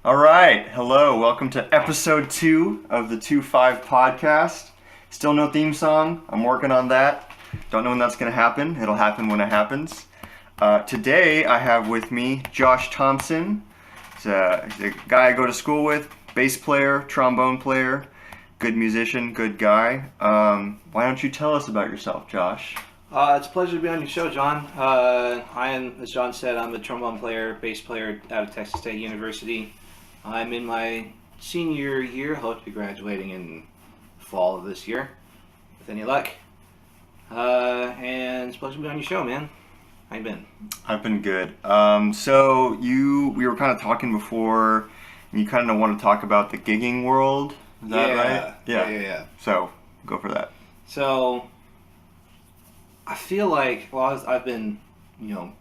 All right, hello, welcome to episode 2 of the 2-5 podcast. Still no theme song, I'm working on that. Don't know when that's going to happen, it'll happen when it happens. Today I have with me Josh Thompson. He's a guy I go to school with, bass player, trombone player, good musician, good guy. Why don't you tell us about yourself, Josh? It's a pleasure to be on your show, John. As John said, I'm a trombone player, bass player out of Texas State University. I'm in my senior year, hope to be graduating in fall of this year, with any luck. And it's a pleasure to be on your show, man. How you been? I've been good. We were kind of talking before, and you kind of want to talk about the gigging world. Is that right? Yeah. So, go for that. So, I feel like, I've been,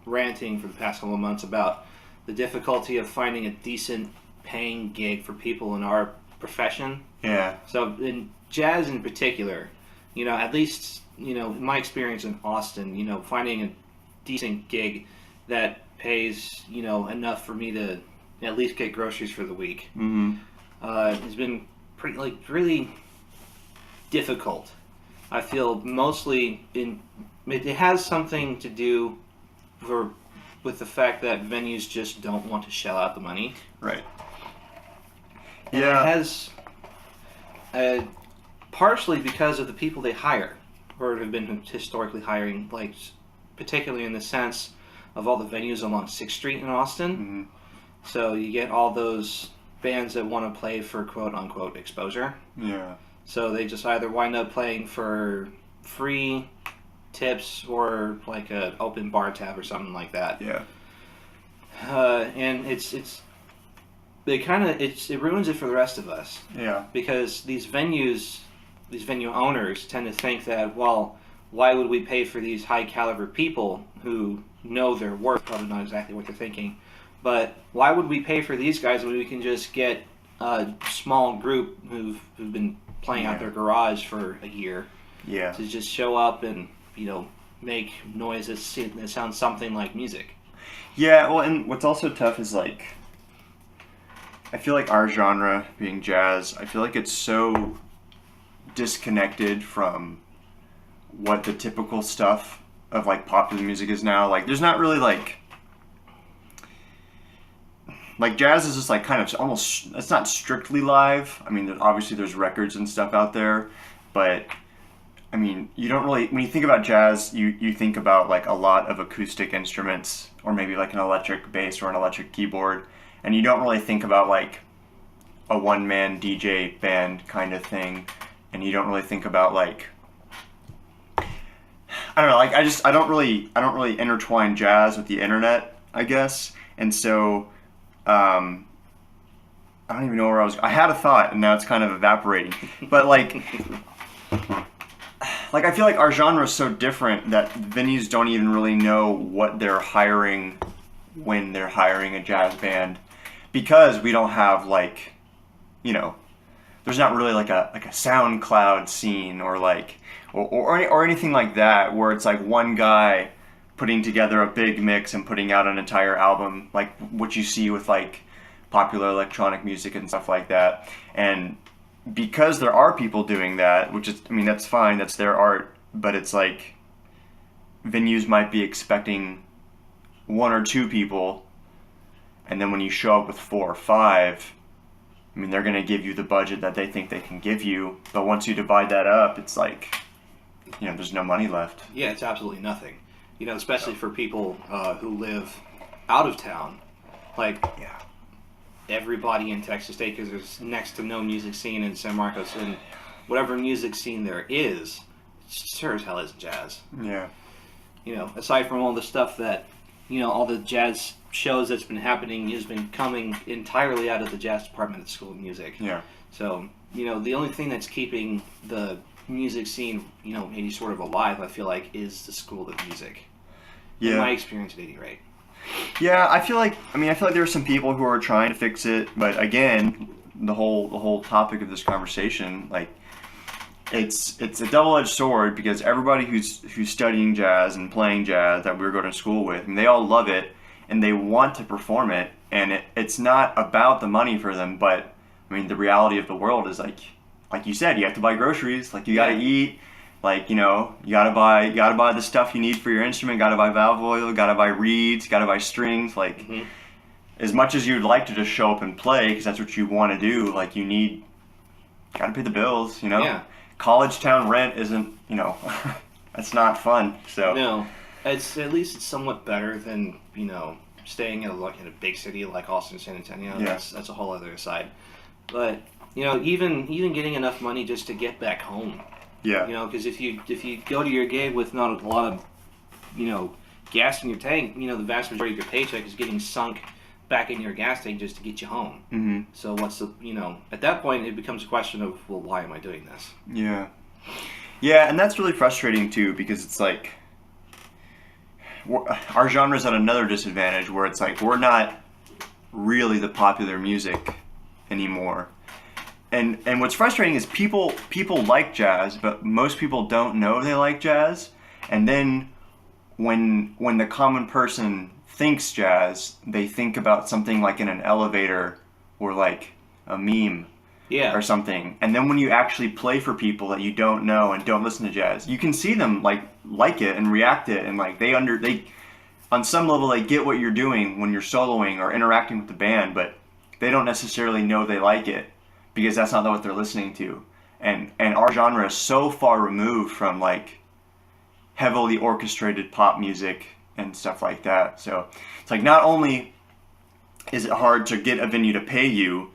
ranting for the past couple of months about the difficulty of finding a decent paying gig for people in our profession. Yeah. So in jazz in particular, at least, in my experience in Austin, finding a decent gig that pays, enough for me to at least get groceries for the week, has been really difficult. I feel mostly it has something to do with the fact that venues just don't want to shell out the money. Right. And Yeah. it has partially because of the people they hire, or have been historically hiring, particularly in the sense of all the venues along 6th Street in Austin. Mm-hmm. So you get all those bands that want to play for quote-unquote exposure. Yeah. So they just either wind up playing for free tips or like an open bar tab or something like that. Yeah. And it ruins it for the rest of us. Yeah. Because these venue owners tend to think that, well, why would we pay for these high caliber people who know their work? Probably not exactly what they're thinking, but why would we pay for these guys when we can just get a small group who've been playing out their garage for a year to just show up and make noise that sounds something like music? Yeah. Well, and what's also tough is I feel like our genre, being jazz, I feel like it's so disconnected from what the typical stuff of popular music is now. There's not really jazz is just kind of almost, it's not strictly live. I mean, obviously there's records and stuff out there, but I mean, you don't really, when you think about jazz, you think about a lot of acoustic instruments, or maybe an electric bass or an electric keyboard. And you don't really think about a one-man DJ band kind of thing, and you don't really think about I don't know, I don't really intertwine jazz with the internet, I guess, and so I don't even know where I had a thought and now it's kind of evaporating, but I feel like our genre is so different that venues don't even really know what they're hiring when they're hiring a jazz band. Because we don't have there's not really a SoundCloud scene or anything like that where it's one guy putting together a big mix and putting out an entire album like what you see with popular electronic music and stuff like that. And because there are people doing that, which is, I mean, that's fine, that's their art, but it's venues might be expecting 1 or 2 people. And then when you show up with 4 or 5, I mean, they're going to give you the budget that they think they can give you. But once you divide that up, it's there's no money left. Yeah, it's absolutely nothing. Especially for people who live out of town. Everybody in Texas State, because there's next to no music scene in San Marcos, and whatever music scene there is, sure as hell isn't jazz. Yeah. Aside from all the stuff that, all the jazz shows that's been happening has been coming entirely out of the jazz department at the School of Music. Yeah. So, the only thing that's keeping the music scene, maybe sort of alive, I feel like, is the School of Music. Yeah. In my experience at any rate. Yeah, I feel like there are some people who are trying to fix it, but again, the whole topic of this conversation, it's a double-edged sword, because everybody who's studying jazz and playing jazz that we're going to school with, they all love it, and they want to perform it, and it's not about the money for them, but I mean the reality of the world is like you said, you have to buy groceries, like you gotta eat, like, you know, you gotta buy the stuff you need for your instrument, gotta buy valve oil, gotta buy reeds, gotta buy strings, like as much as you'd like to just show up and play because that's what you want to do, like gotta pay the bills, you know. College town rent isn't, you know, that's not fun. So no, it's at least it's somewhat better than, you know, staying in a big city like Austin, San Antonio. That's a whole other side. But you know, even getting enough money just to get back home. Yeah. You know, because if you go to your gig with not a lot of, you know, gas in your tank, you know, the vast majority of your paycheck is getting sunk back in your gas tank just to get you home. Mm-hmm. So what's the, you know, at that point it becomes a question of, well, why am I doing this? Yeah. Yeah, and that's really frustrating too, because it's like our genre's at another disadvantage where it's like we're not really the popular music anymore. And what's frustrating is people like jazz, but most people don't know they like jazz. And then when the common person thinks jazz, they think about something like in an elevator or like a meme or something. And then when you actually play for people that you don't know and don't listen to jazz, you can see them like it and react it, and like they on some level they get what you're doing when you're soloing or interacting with the band, but they don't necessarily know they like it because that's not what they're listening to. And our genre is so far removed from like heavily orchestrated pop music and stuff like that. So it's like not only is it hard to get a venue to pay you,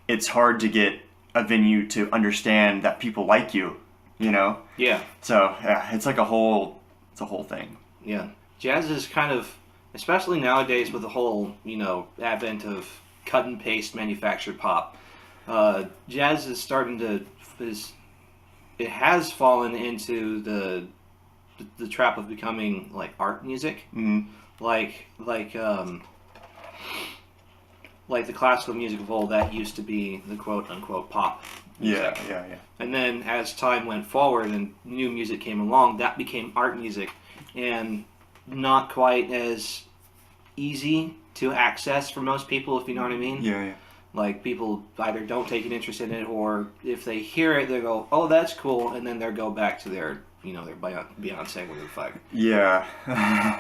it's hard to get a venue to understand that people like you, you know? Yeah. So yeah, it's like a whole thing. Yeah. Jazz is kind of, especially nowadays with the whole, you know, advent of cut and paste manufactured pop, jazz is starting to, it has fallen into the trap of becoming like art music, like the classical music of old that used to be the quote unquote pop music. Yeah. And then as time went forward and new music came along, that became art music, and not quite as easy to access for most people, if you know what I mean. Yeah. Like, people either don't take an interest in it, or if they hear it, they go, "Oh, that's cool," and then they'll go back to their, you know, their Beyonce, whatever the fuck. Yeah.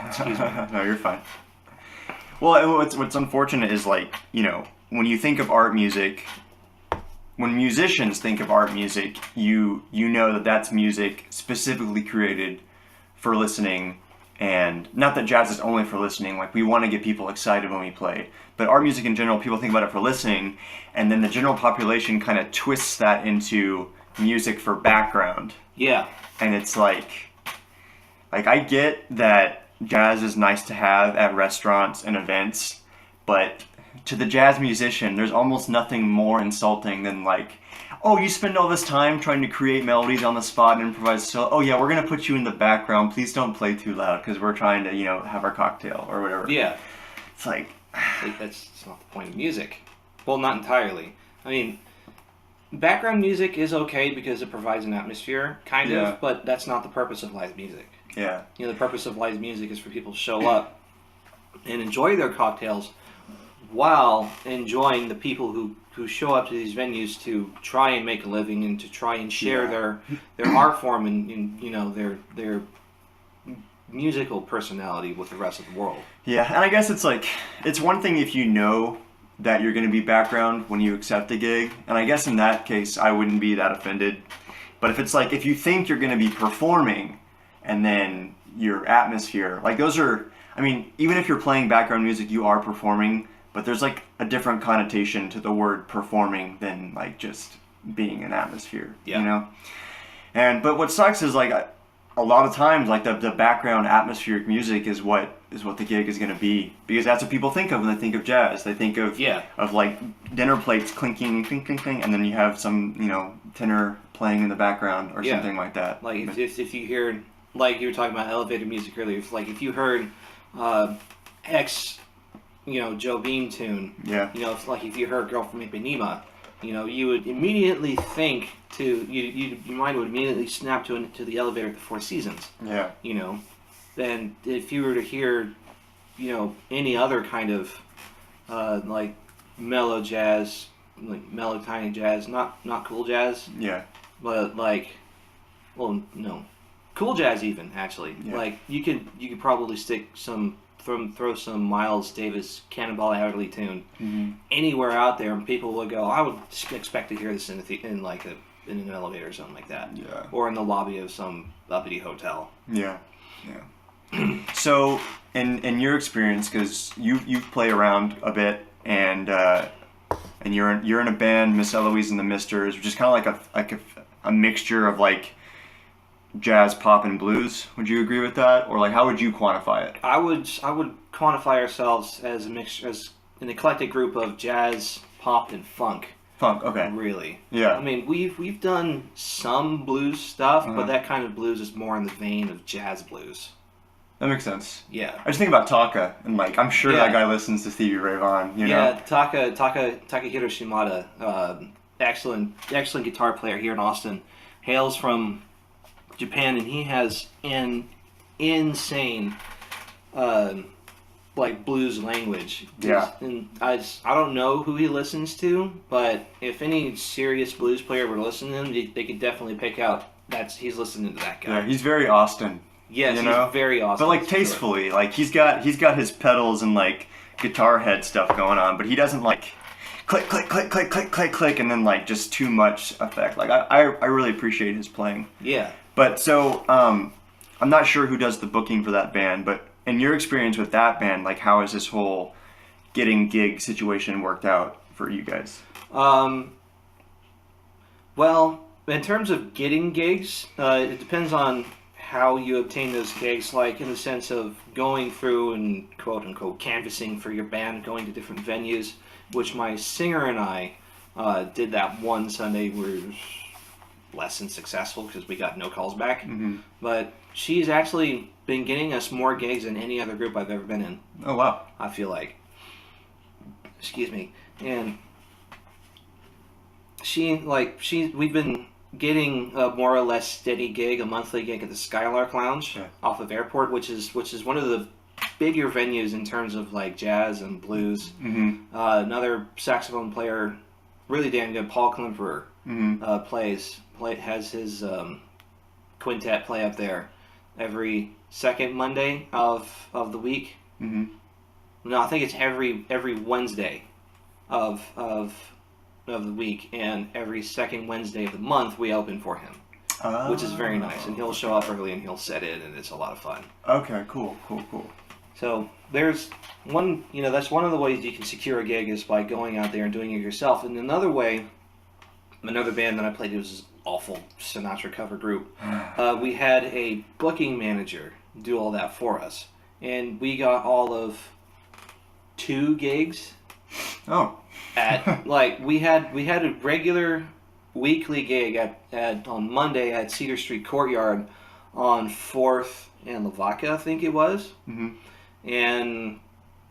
Excuse me. No, you're fine. Well, what's unfortunate is, like, you know, when you think of art music, when musicians think of art music, you know that that's music specifically created for listening. And not that jazz is only for listening, like we want to get people excited when we play, but art music in general, people think about it for listening, and then the general population kind of twists that into music for background. Yeah. And it's like I get that jazz is nice to have at restaurants and events, but to the jazz musician, there's almost nothing more insulting than like, oh, you spend all this time trying to create melodies on the spot and improvise. So, oh yeah, we're gonna put you in the background. Please don't play too loud because we're trying to, you know, have our cocktail or whatever. Yeah. It's like that's not the point of music. Well, not entirely. I mean, background music is okay because it provides an atmosphere, kind of, but that's not the purpose of live music. Yeah. You know, the purpose of live music is for people to show up and enjoy their cocktails while enjoying the people who show up to these venues to try and make a living and to try and share their art form and you know, their musical personality with the rest of the world. Yeah, and I guess it's like, it's one thing if you know that you're going to be background when you accept the gig, and I guess in that case I wouldn't be that offended. But if it's like, if you think you're going to be performing and then your atmosphere, like those are, I mean, even if you're playing background music, you are performing, but there's like a different connotation to the word performing than like just being an atmosphere, you know? But what sucks is like a lot of times like the background atmospheric music is what the gig is going to be, because that's what people think of when they think of jazz. They think of like dinner plates clinking, clink, clink, clink, and then you have some, you know, tenor playing in the background or something like that. Like if you hear, like you were talking about elevator music earlier, like if you heard X, you know, Joe Beam tune, you know, like if you heard Girl from Ipanema, you know, you would immediately think your mind would immediately snap to the elevator at the Four Seasons. Yeah. You know, then if you were to hear any other kind of like mellow jazz, like mellow tiny jazz, not cool jazz, Yeah. but like, well, no, cool jazz even actually. Yeah. Like you could probably stick throw some Miles Davis Cannonball Adderley tune anywhere out there, and people would go, I would expect to hear this in in an elevator or something like that, Yeah. or in the lobby of some uppity hotel. Yeah. So, in your experience, because you play around a bit, and you're in a band, Miss Eloise and the Misters, which is kind of like a mixture of like jazz, pop, and blues. Would you agree with that, or like how would you quantify it? I would quantify ourselves as a mixture, as an eclectic group of jazz, pop, and funk. Funk. Okay. Really. Yeah. I mean, we've done some blues stuff, but that kind of blues is more in the vein of jazz blues. That makes sense. Yeah. I just think about Taka, and like I'm sure that guy listens to Stevie Ray Vaughan. You know? Yeah, Takahiro Shimada, excellent guitar player here in Austin, hails from Japan, and he has an insane like blues language. Yeah. And I don't know who he listens to, but if any serious blues player were to listen to him, they could definitely pick out he's listening to that guy. Yeah, he's very Austin. Yes, he's very awesome. But like tastefully, like he's got his pedals and like guitar head stuff going on, but he doesn't like click click click click click click click and then like just too much effect. Like I really appreciate his playing. Yeah. But so I'm not sure who does the booking for that band, but in your experience with that band, like how is this whole getting gig situation worked out for you guys? Well, in terms of getting gigs, it depends on how you obtain those gigs, like in the sense of going through and quote unquote canvassing for your band, going to different venues, which my singer and I did that one Sunday. We were less than successful because we got no calls back. But she's actually been getting us more gigs than any other group I've ever been in. Oh wow. I feel like. Excuse me. And we've been getting a more or less steady gig, a monthly gig at the Skylark Lounge off of Airport, which is one of the bigger venues in terms of like jazz and blues. Another saxophone player, really damn good, Paul Klimperer, has his quintet play up there every second Monday of the week. No, I think it's every Wednesday of the week, and every second Wednesday of the month we open for him, which is very nice. And he'll show up early and he'll set in, and it's a lot of fun. Okay, cool. So there's one, that's one of the ways you can secure a gig is by going out there and doing it yourself. And another way, another band that I played, it was this awful Sinatra cover group. We had a booking manager do all that for us, and we got all of 2 gigs. Oh. At we had a regular weekly gig on Monday at Cedar Street Courtyard on 4th and Lavaca, I think it was. And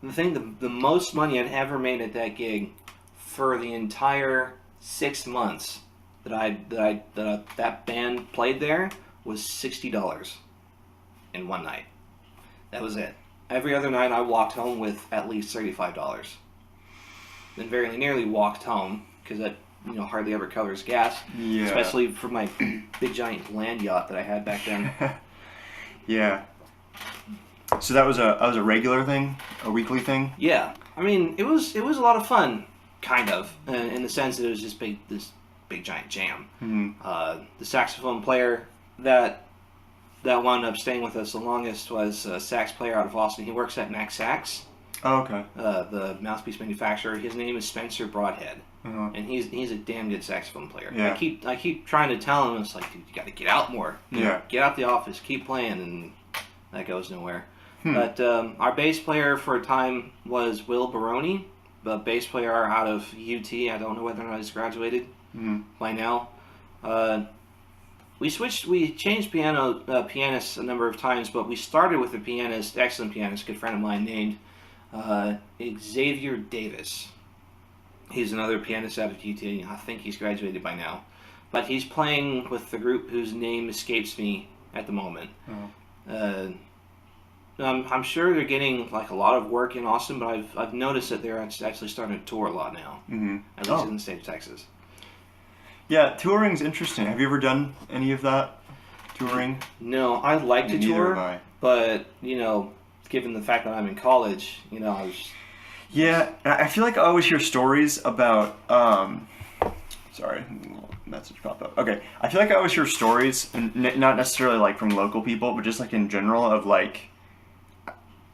the most money I'd ever made at that gig for the entire 6 months that band played there was $60 in one night. That was it. Every other night I walked home with at least $35. Then very nearly walked home because that hardly ever covers gas, especially for my big giant land yacht that I had back then. Yeah. So that was a regular thing, a weekly thing. Yeah, I mean it was a lot of fun, kind of, in the sense that it was just this big giant jam. The saxophone player that wound up staying with us the longest was a sax player out of Austin. He works at Max Sax. Oh, okay. The mouthpiece manufacturer. His name is Spencer Broadhead, and he's a damn good saxophone player. Yeah. I keep trying to tell him, it's like, dude, you got to get out more. Get out the office, keep playing, and that goes nowhere. But our bass player for a time was Will Baroni, the bass player out of UT. I don't know whether or not he's graduated by now. We changed pianists a number of times, but we started with a excellent pianist, good friend of mine named Xavier Davis. He's another pianist out of UT. I think he's graduated by now, but he's playing with the group whose name escapes me at the moment. I'm sure they're getting like a lot of work in Austin, but I've noticed that they're actually starting to tour a lot now. Mm-hmm. At least in the state of Texas. Yeah, touring's interesting. Have you ever done any of that? Touring? No, I like to Neither tour, have I. but given the fact that I'm in college, I was. Yeah, I feel like I always hear stories about. Sorry, a little message popped up. Okay, I feel like I always hear stories, and not necessarily like from local people, but just like in general of like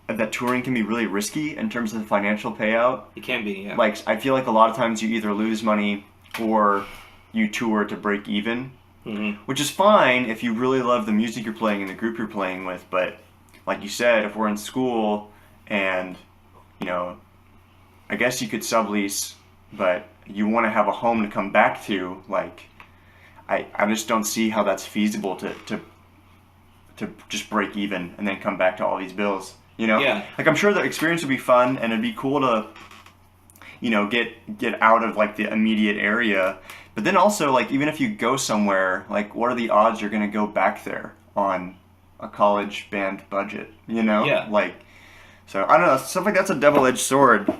that touring can be really risky in terms of the financial payout. It can be, yeah. Like I feel like a lot of times you either lose money or you tour to break even, which is fine if you really love the music you're playing and the group you're playing with. But like you said, if we're in school and I guess you could sublease, but you want to have a home to come back to, like I just don't see how that's feasible to just break even and then come back to all these bills. Yeah. Like I'm sure the experience would be fun and it'd be cool to get out of like the immediate area. But then also, like, even if you go somewhere, like, what are the odds you're going to go back there on a college band budget, Yeah. Like, so, I don't know, stuff like that's a double-edged sword.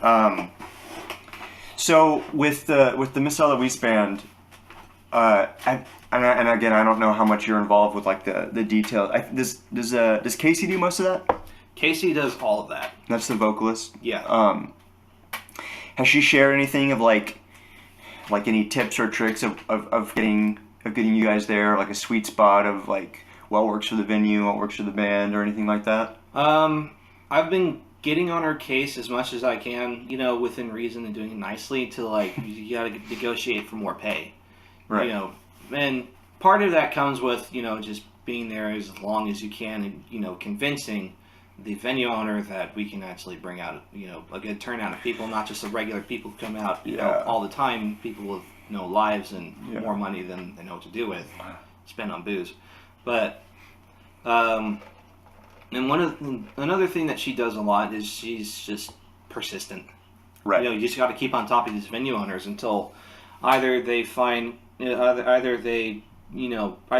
So, with the Miss Eloise band, and again, I don't know how much you're involved with, like, the details. Does Casey do most of that? Casey does all of that. That's the vocalist? Yeah. Has she shared anything of, like any tips or tricks of getting you guys there, like a sweet spot of like what works for the venue, what works for the band, or anything like that? I've been getting on her case as much as I can, within reason and doing it nicely to like you got to negotiate for more pay, right? And part of that comes with just being there as long as you can and convincing the venue owner that we can actually bring out a good turnout of people, not just the regular people who come out all the time, people with lives and more money than they know what to do with, spend on booze. But and another thing that she does a lot is she's just persistent. Right. You just got to keep on top of these venue owners until either they find either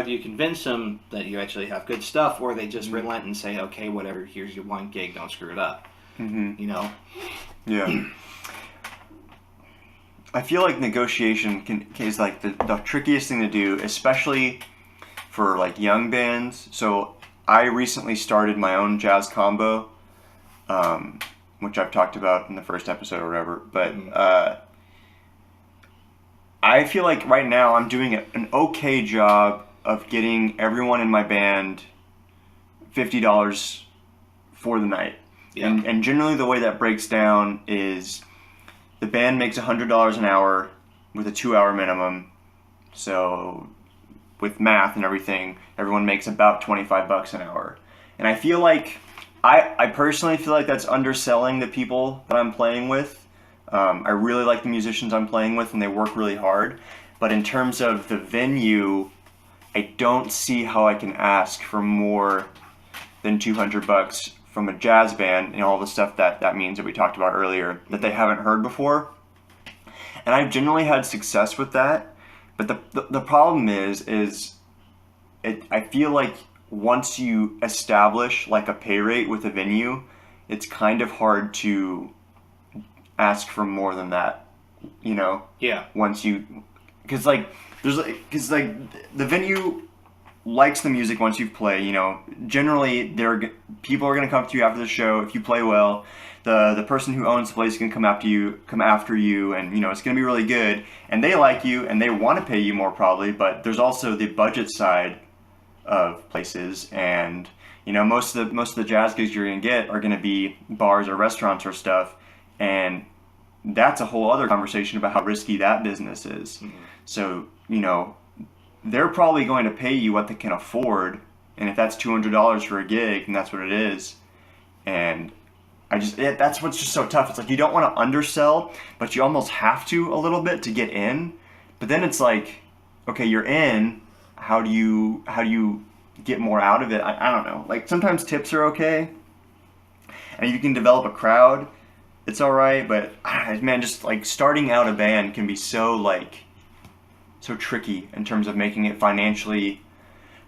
you convince them that you actually have good stuff, or they just relent and say, okay, whatever, here's your one gig, don't screw it up. Yeah. I feel like negotiation is like the trickiest thing to do, especially for like young bands. So I recently started my own jazz combo, which I've talked about in the first episode or whatever, but I feel like right now I'm doing an okay job of getting everyone in my band $50 for the night. Yeah. And generally the way that breaks down is the band makes $100 an hour with a 2-hour minimum. So with math and everything, everyone makes about $25 an hour. And I feel like, I personally feel like that's underselling the people that I'm playing with. I really like the musicians I'm playing with and they work really hard. But in terms of the venue, I don't see how I can ask for more than $200 from a jazz band and all the stuff that means that we talked about earlier that they haven't heard before. And I've generally had success with that. But the problem is I feel like once you establish like a pay rate with a venue, it's kind of hard to ask for more than that, Yeah. Once you, because the venue likes the music once you play. Generally people are gonna come to you after the show if you play well. The person who owns the place can come after you, and it's gonna be really good. And they like you and they want to pay you more probably. But there's also the budget side of places, and most of the jazz gigs you're gonna get are gonna be bars or restaurants or stuff. And that's a whole other conversation about how risky that business is. Mm-hmm. So, they're probably going to pay you what they can afford. And if that's $200 for a gig, and that's what it is. And that's what's just so tough. It's like you don't want to undersell, but you almost have to a little bit to get in. But then it's like, okay, you're in. How do you get more out of it? I don't know. Like sometimes tips are okay. And you can develop a crowd. It's all right, but man, just like starting out a band can be so tricky in terms of making it financially.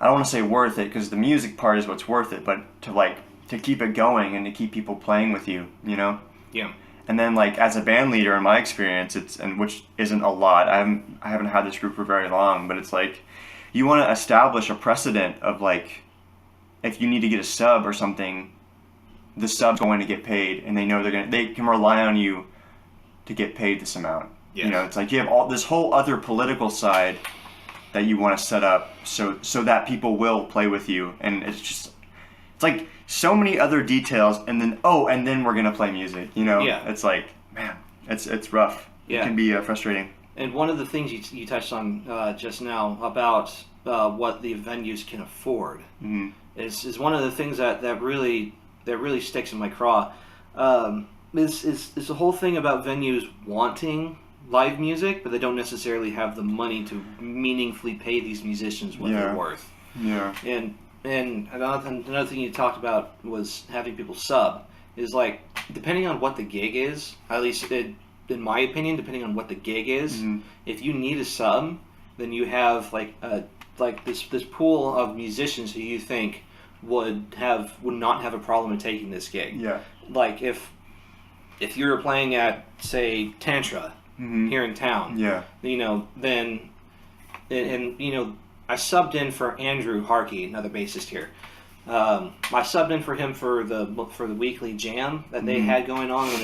I don't want to say worth it because the music part is what's worth it, but to like to keep it going and to keep people playing with you, you know? Yeah. And then like as a band leader, in my experience, which isn't a lot. I haven't had this group for very long, but it's like you want to establish a precedent of like if you need to get a sub or something, the sub's going to get paid, and they can rely on you to get paid this amount. Yes. You know, it's like you have all this whole other political side that you want to set up so that people will play with you, and it's like so many other details, and then we're gonna play music. You know, Yeah. It's like, man, it's rough. Yeah. It can be frustrating. And one of the things you touched on just now about what the venues can afford is one of the things that really sticks in my craw. Is the whole thing about venues wanting live music, but they don't necessarily have the money to meaningfully pay these musicians what they're worth. Yeah. And another thing you talked about was having people sub. Is like, depending on what the gig is, at least in my opinion, depending on what the gig is, if you need a sub, then you have this pool of musicians who you think would not have a problem in taking this gig. Yeah. Like if you're playing at, say, Tantra here in town, you know, then and you know, I subbed in for Andrew Harkey, another bassist here. I subbed in for him for the weekly jam that they had going on when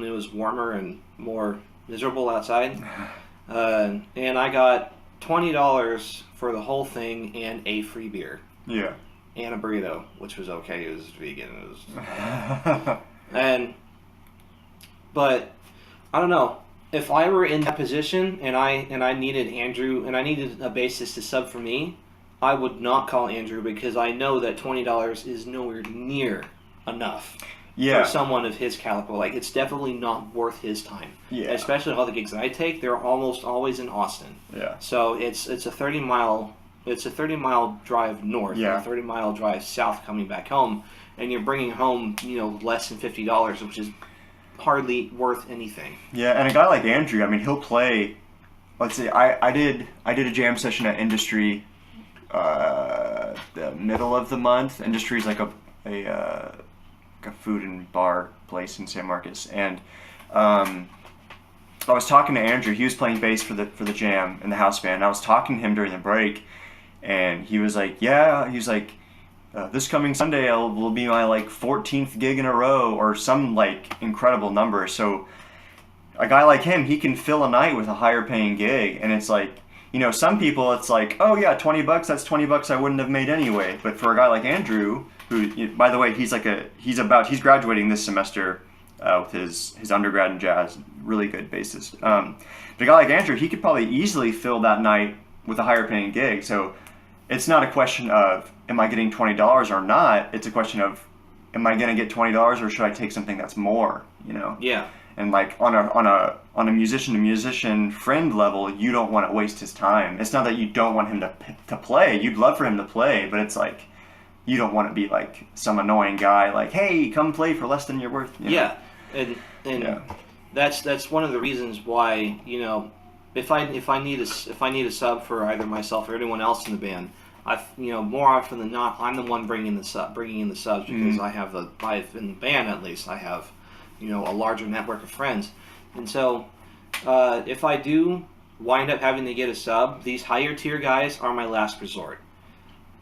it was warmer and more miserable outside, and I got $20 for the whole thing and a free beer. Yeah. And a burrito, which was okay. It was vegan. It was, but I don't know. If I were in that position and I needed Andrew and I needed a bassist to sub for me, I would not call Andrew because I know that $20 is nowhere near enough for someone of his caliber. Like, it's definitely not worth his time. Yeah. Especially all the gigs that I take, they're almost always in Austin. Yeah. So it's a 30-mile drive north, and a 30-mile drive south coming back home, and you're bringing home, you know, less than $50, which is hardly worth anything. Yeah, and a guy like Andrew, I mean, he'll play. Let's say I did a jam session at Industry, the middle of the month. Industry is like a food and bar place in San Marcos, and I was talking to Andrew. He was playing bass for the jam in the house band. I was talking to him during the break, and he was like, this coming Sunday will be my like 14th gig in a row or some like incredible number. So a guy like him, he can fill a night with a higher paying gig, and it's like, you know, some people it's like, oh yeah, $20, that's $20 I wouldn't have made anyway. But for a guy like Andrew, who, by the way, he's graduating this semester with his undergrad in jazz, really good bassist. But a guy like Andrew, he could probably easily fill that night with a higher paying gig. So it's not a question of, am I getting $20 or not? It's a question of, am I going to get $20 or should I take something that's more, you know? Yeah. And like on a musician to musician friend level, you don't want to waste his time. It's not that you don't want him to play. You'd love for him to play, but it's like, you don't want to be like some annoying guy like, hey, come play for less than you're worth. You know? Yeah. And that's one of the reasons why, you know, if I need a sub for either myself or anyone else in the band, more often than not, I'm the one bringing in the subs because I have in the band at least I have, you know, a larger network of friends, and so if I do wind up having to get a sub, these higher tier guys are my last resort.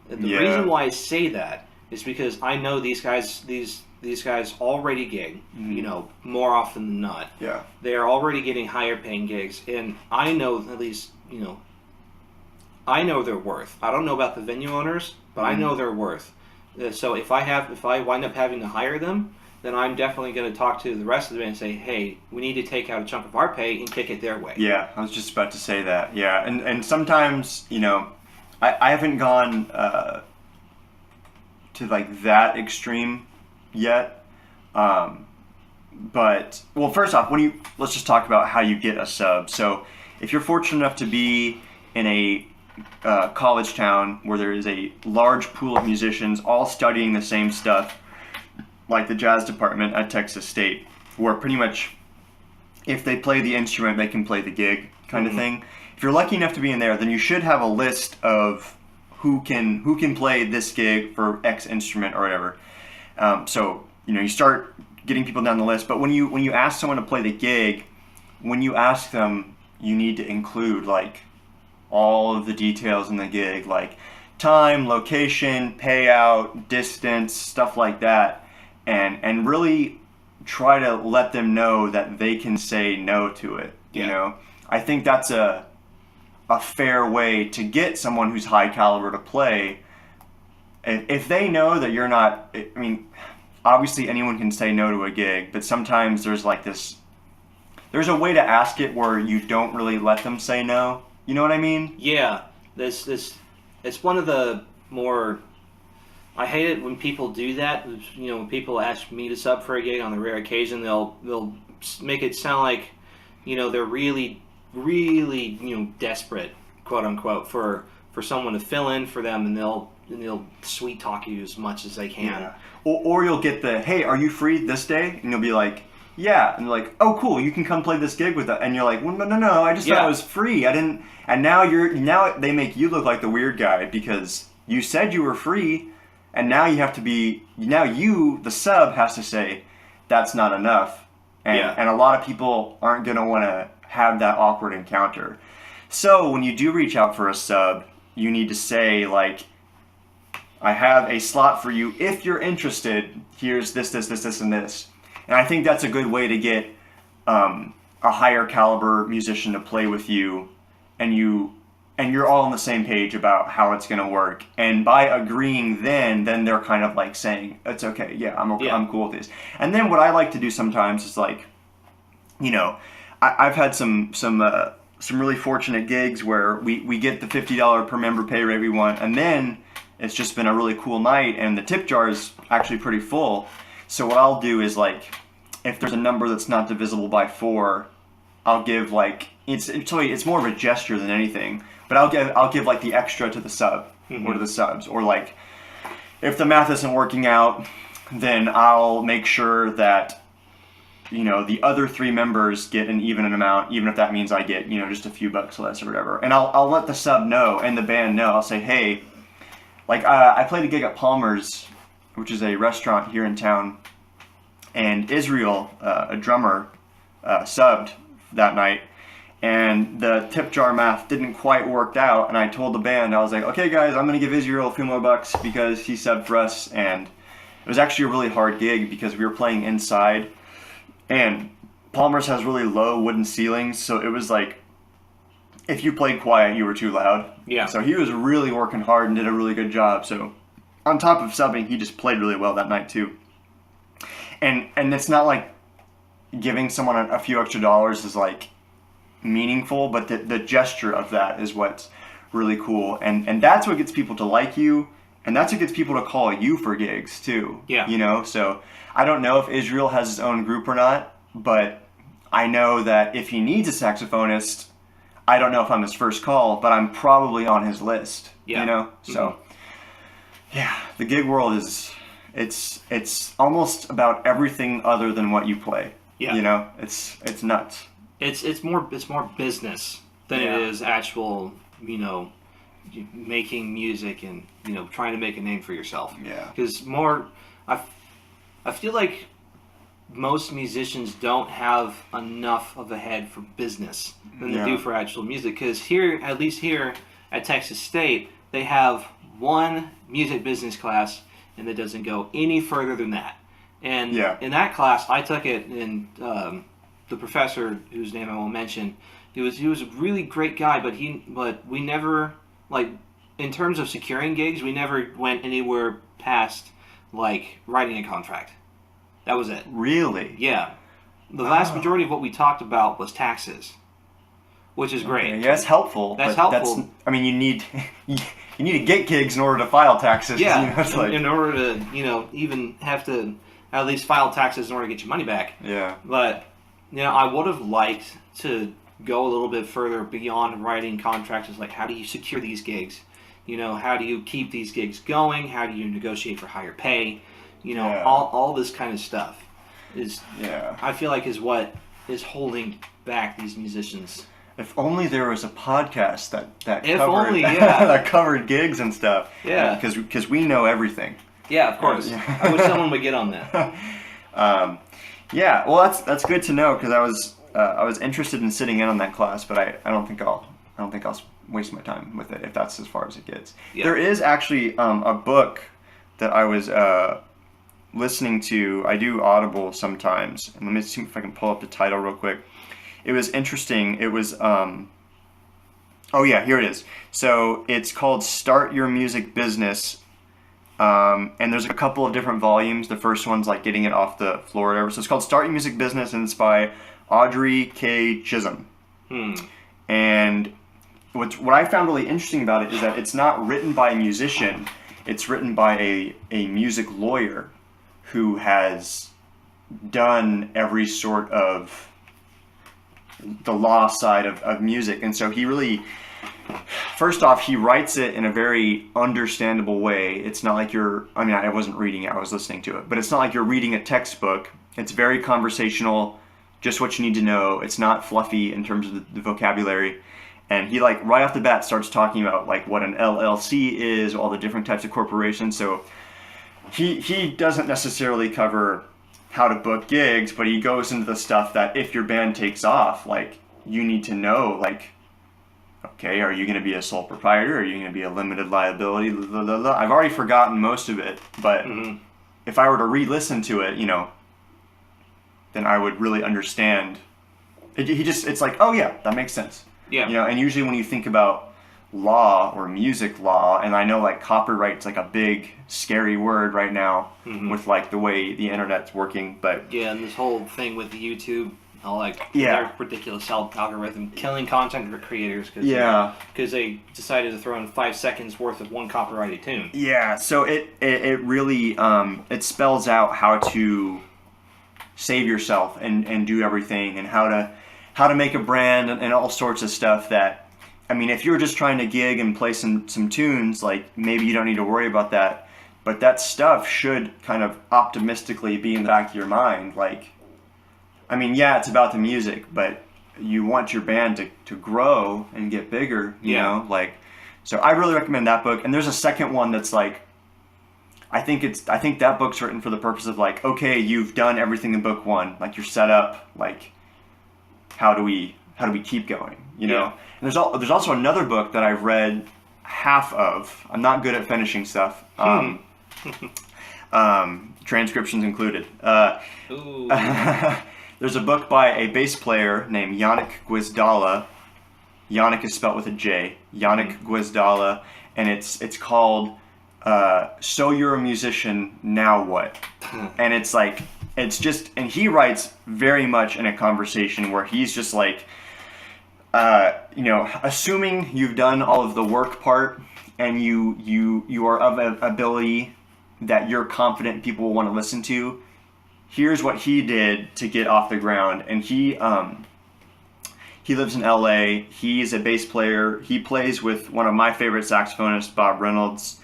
The reason why I say that is because I know these guys already gig, you know, more often than not. Yeah. They are already getting higher paying gigs, and I know at least, you know, I know their worth. I don't know about the venue owners, but I know their worth. So if I wind up having to hire them, then I'm definitely going to talk to the rest of the band and say, hey, we need to take out a chunk of our pay and kick it their way. Yeah, I was just about to say that. Yeah, and sometimes, you know, I haven't gone to like that extreme yet. But, well, first off, let's just talk about how you get a sub. So if you're fortunate enough to be in a college town where there is a large pool of musicians all studying the same stuff, like the jazz department at Texas State, where pretty much if they play the instrument, they can play the gig kind of thing. If you're lucky enough to be in there, then you should have a list of who can play this gig for X instrument or whatever. So you start getting people down the list. But when you ask someone to play the gig, when you ask them, you need to include like all of the details in the gig, like time, location, payout, distance, stuff like that, and really try to let them know that they can say no to it. I think that's a fair way to get someone who's high caliber to play. If they know that you're not, I mean, obviously anyone can say no to a gig, but sometimes there's a way to ask it where you don't really let them say no. You know what I mean? Yeah. It's one of the more, I hate it when people do that. When people ask me to sub for a gig on the rare occasion, they'll make it sound like, they're really, really, desperate, quote unquote, for someone to fill in for them, and they'll sweet talk you as much as they can. Yeah. Or you'll get the, hey, are you free this day? And you'll be like, yeah. And they're like, oh, cool, you can come play this gig with us. And you're like, well, no, I just thought it was free. I didn't. And now they make you look like the weird guy because you said you were free, and now you have to be, the sub, has to say, that's not enough. And a lot of people aren't going to want to have that awkward encounter. So when you do reach out for a sub, you need to say, like, I have a slot for you. If you're interested, here's this, and this. And I think that's a good way to get a higher caliber musician to play with you, and you're all on the same page about how it's going to work. And by agreeing, then they're kind of like saying, it's okay, I'm cool with this. And then what I like to do sometimes is like, I've had some really fortunate gigs where we get the $50 per member pay rate we want, and then it's just been a really cool night, and the tip jar is actually pretty full. So what I'll do is, like, if there's a number that's not divisible by 4, I'll give, like, it's more of a gesture than anything, but I'll give like the extra to the sub or to the subs, or like if the math isn't working out, then I'll make sure that the other 3 members get an even amount, even if that means I get just a few bucks less or whatever. And I'll let the sub know and the band know. I'll say, hey, like I played a gig at Palmer's, which is a restaurant here in town, and Israel, a drummer, subbed that night, and the tip jar math didn't quite work out, and I told the band, I was like, okay guys, I'm going to give Israel a few more bucks because he subbed for us. And it was actually a really hard gig because we were playing inside, and Palmer's has really low wooden ceilings, so it was like, if you played quiet, you were too loud. Yeah. So he was really working hard and did a really good job. So on top of subbing, he just played really well that night too. And it's not like giving someone a few extra dollars is like meaningful, but the gesture of that is what's really cool. And that's what gets people to like you, and that's what gets people to call you for gigs too. Yeah. So I don't know if Israel has his own group or not, but I know that if he needs a saxophonist, I don't know if I'm his first call, but I'm probably on his list. Yeah. So yeah, the gig world is it's almost about everything other than what you play. Yeah. It's nuts. It's more business than it is actual, making music and, trying to make a name for yourself. Yeah. Because I feel like most musicians don't have enough of a head for business than they do for actual music. Because here, at least here at Texas State, they have one music business class, and it doesn't go any further than that. And in that class, I took it, and the professor, whose name I won't mention, he was a really great guy, but we never, like, in terms of securing gigs, we never went anywhere past, like, writing a contract. That was it. Really? Yeah. The vast majority of what we talked about was taxes, which is great. Okay. Yeah, it's helpful. That's helpful. You need to get gigs in order to file taxes. Yeah. In order to, even have to at least file taxes in order to get your money back. Yeah. But, I would have liked to go a little bit further beyond writing contracts. It's like, how do you secure these gigs? How do you keep these gigs going? How do you negotiate for higher pay? All this kind of stuff is, I feel like, is what is holding back these musicians. If only there was a podcast that if covered only, that covered gigs and stuff. Yeah, because we know everything. Yeah, of course. Yeah. I wish someone would get on that. Yeah, well, that's good to know because I was interested in sitting in on that class, but I don't think I'll waste my time with it if that's as far as it gets. Yeah. There is actually a book that I was listening to. I do Audible sometimes, and let me see if I can pull up the title real quick. It was interesting. It was oh yeah, here it is. So it's called Start Your Music Business. And there's a couple of different volumes. The first one's like getting it off the floor or whatever. So it's called Start Your Music Business, and it's by Audrey K. Chisholm. And what I found really interesting about it is that it's not written by a musician. It's written by a music lawyer who has done every sort of the law side of music. And so he really... First off, he writes it in a very understandable way. It's not like I wasn't reading it, I was listening to it. But it's not like you're reading a textbook. It's very conversational, just what you need to know. It's not fluffy in terms of the vocabulary. And he, like, right off the bat starts talking about, like, what an LLC is, all the different types of corporations. So he doesn't necessarily cover how to book gigs, but he goes into the stuff that if your band takes off, like, you need to know, like, okay, are you going to be a sole proprietor? Are you going to be a limited liability? Blah, blah, blah. I've already forgotten most of it, but if I were to re-listen to it, then I would really understand. It's like, oh yeah, that makes sense. Yeah. And usually when you think about law or music law, and I know like copyright's like a big, scary word right now with like the way the internet's working, but... Yeah, and this whole thing with YouTube... their ridiculous algorithm killing content creators because they decided to throw in 5 seconds worth of one copyrighted tune. Yeah, so it really it spells out how to save yourself and do everything and how to make a brand and all sorts of stuff that, I mean, if you're just trying to gig and play some tunes, like maybe you don't need to worry about that, but that stuff should kind of optimistically be in the back of your mind, like, I mean, yeah, it's about the music, but you want your band to grow and get bigger, you know? Like, so I really recommend that book. And there's a second one that's like, I think that book's written for the purpose of like, okay, you've done everything in book one, like you're set up, like, how do we keep going, you know? And there's also another book that I've read half of. I'm not good at finishing stuff. Transcriptions included. There's a book by a bass player named Janek Gwizdala. Janek is spelled with a J. Janek Gwizdala, and it's called "So You're a Musician, Now What?" And it's like and he writes very much in a conversation where he's just like, assuming you've done all of the work part and you are of an ability that you're confident people will want to listen to. Here's what he did to get off the ground, and he lives in LA. He's a bass player. He plays with one of my favorite saxophonists, Bob Reynolds,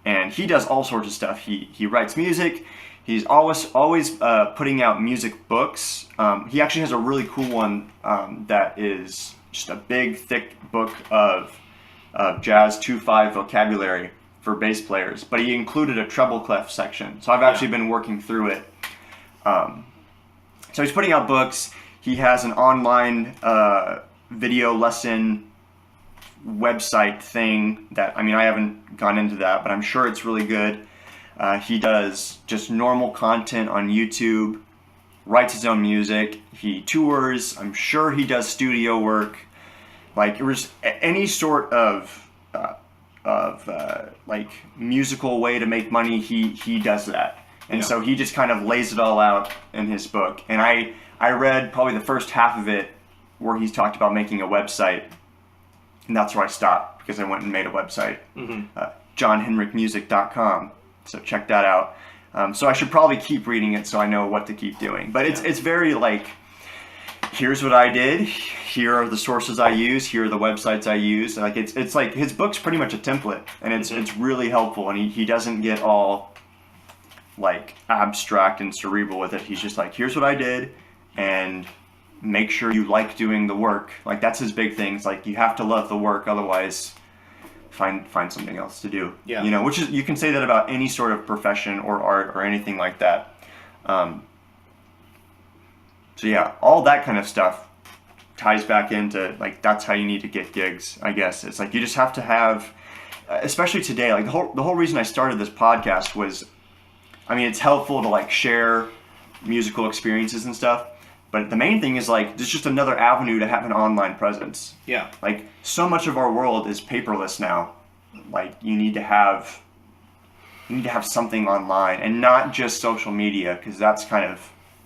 and he does all sorts of stuff. He writes music. He's always putting out music books. He actually has a really cool one that is just a big, thick book of jazz 2/5 vocabulary for bass players, but he included a treble clef section. So I've actually been working through it. So he's putting out books. He has an online video lesson website thing that, I mean, I haven't gone into that, but I'm sure it's really good. He does just normal content on YouTube, writes his own music. He tours. I'm sure he does studio work. Like, it was any sort of like musical way to make money, he does that. And so he just kind of lays it all out in his book. And I read probably the first half of it where he's talked about making a website. And that's where I stopped because I went and made a website. JohnHenrickMusic.com. So check that out. So I should probably keep reading it so I know what to keep doing. But it's very like, here's what I did. Here are the sources I use. Here are the websites I use. Like it's like his book's pretty much a template. And it's really helpful. And he doesn't get all like abstract and cerebral with it. He's just like, here's what I did, and make sure you like doing the work. Like, that's his big thing. It's like, you have to love the work, otherwise find something else to do. Yeah. You know, which is, you can say that about any sort of profession or art or anything like that. So yeah, all that kind of stuff ties back into, like, that's how you need to get gigs, I guess. It's like you just have to have, especially today, like the whole reason I started this podcast was, I mean, it's helpful to like share musical experiences and stuff, but the main thing is like there's just another avenue to have an online presence. Yeah. Like, so much of our world is paperless now. Like, you need to have something online, and not just social media, because that's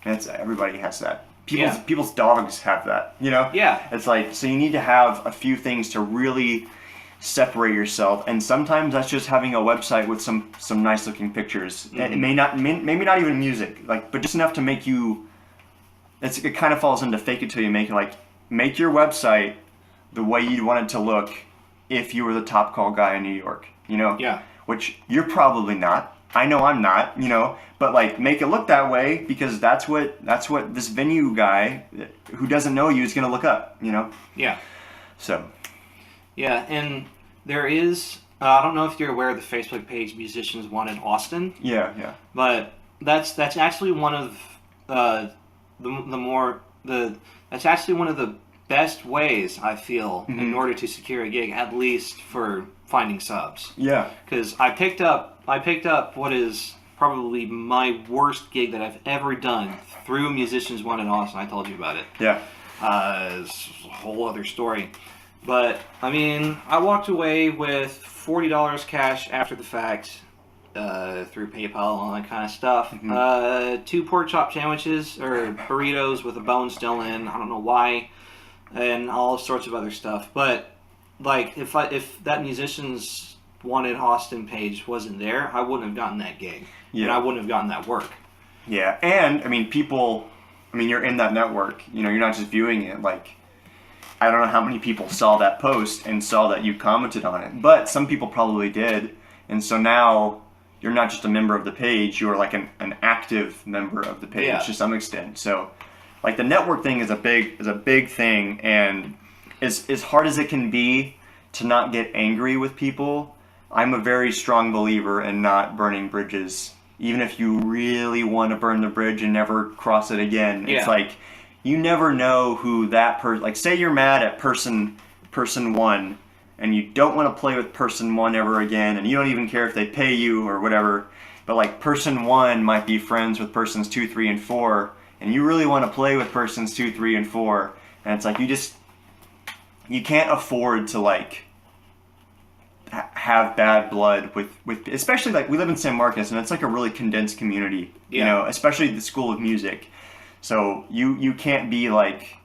everybody has that. People's dogs have that, you know? Yeah. It's like, so you need to have a few things to really separate yourself, and sometimes that's just having a website with some nice looking pictures. It maybe not even music, like, but just enough to make you. It kind of falls into fake it till you make it. Like, make your website the way you'd want it to look if you were the top call guy in New York, you know? Yeah. Which you're probably not. I know I'm not, you know, but like, make it look that way, because that's what this venue guy who doesn't know you is going to look up, you know? Yeah. So. Yeah, and there is, I don't know if you're aware of the Facebook page Musicians Wanted Austin. Yeah. But that's actually one of that's actually one of the best ways, I feel, in order to secure a gig, at least for finding subs. Yeah. Because I picked up what is probably my worst gig that I've ever done through Musicians Wanted Austin. I told you about it. Yeah. It's a whole other story. But, I mean, I walked away with $40 cash after the fact, through PayPal and all that kind of stuff. 2 pork chop sandwiches, or burritos with a bone still in, I don't know why, and all sorts of other stuff. But, like, if that Musicians Wanted Austin page wasn't there, I wouldn't have gotten that gig. Yeah. And I wouldn't have gotten that work. Yeah, and, I mean, you're in that network, you know, you're not just viewing it, like, I don't know how many people saw that post and saw that you commented on it, but some people probably did, and so now you're not just a member of the page, you're like an active member of the page to some extent. So, like, the network thing is a big thing, and as hard as it can be to not get angry with people, I'm a very strong believer in not burning bridges, even if you really want to burn the bridge and never cross it again. Yeah. It's like, you never know who that person, like, say you're mad at person 1, and you don't want to play with person 1 ever again, and you don't even care if they pay you or whatever, but like, person 1 might be friends with persons 2, 3, and 4, and you really want to play with persons 2, 3, and 4, and it's like, you can't afford to, like, have bad blood with, especially, like, we live in San Marcos, and it's like a really condensed community, you know, especially the School of Music. So you can't be like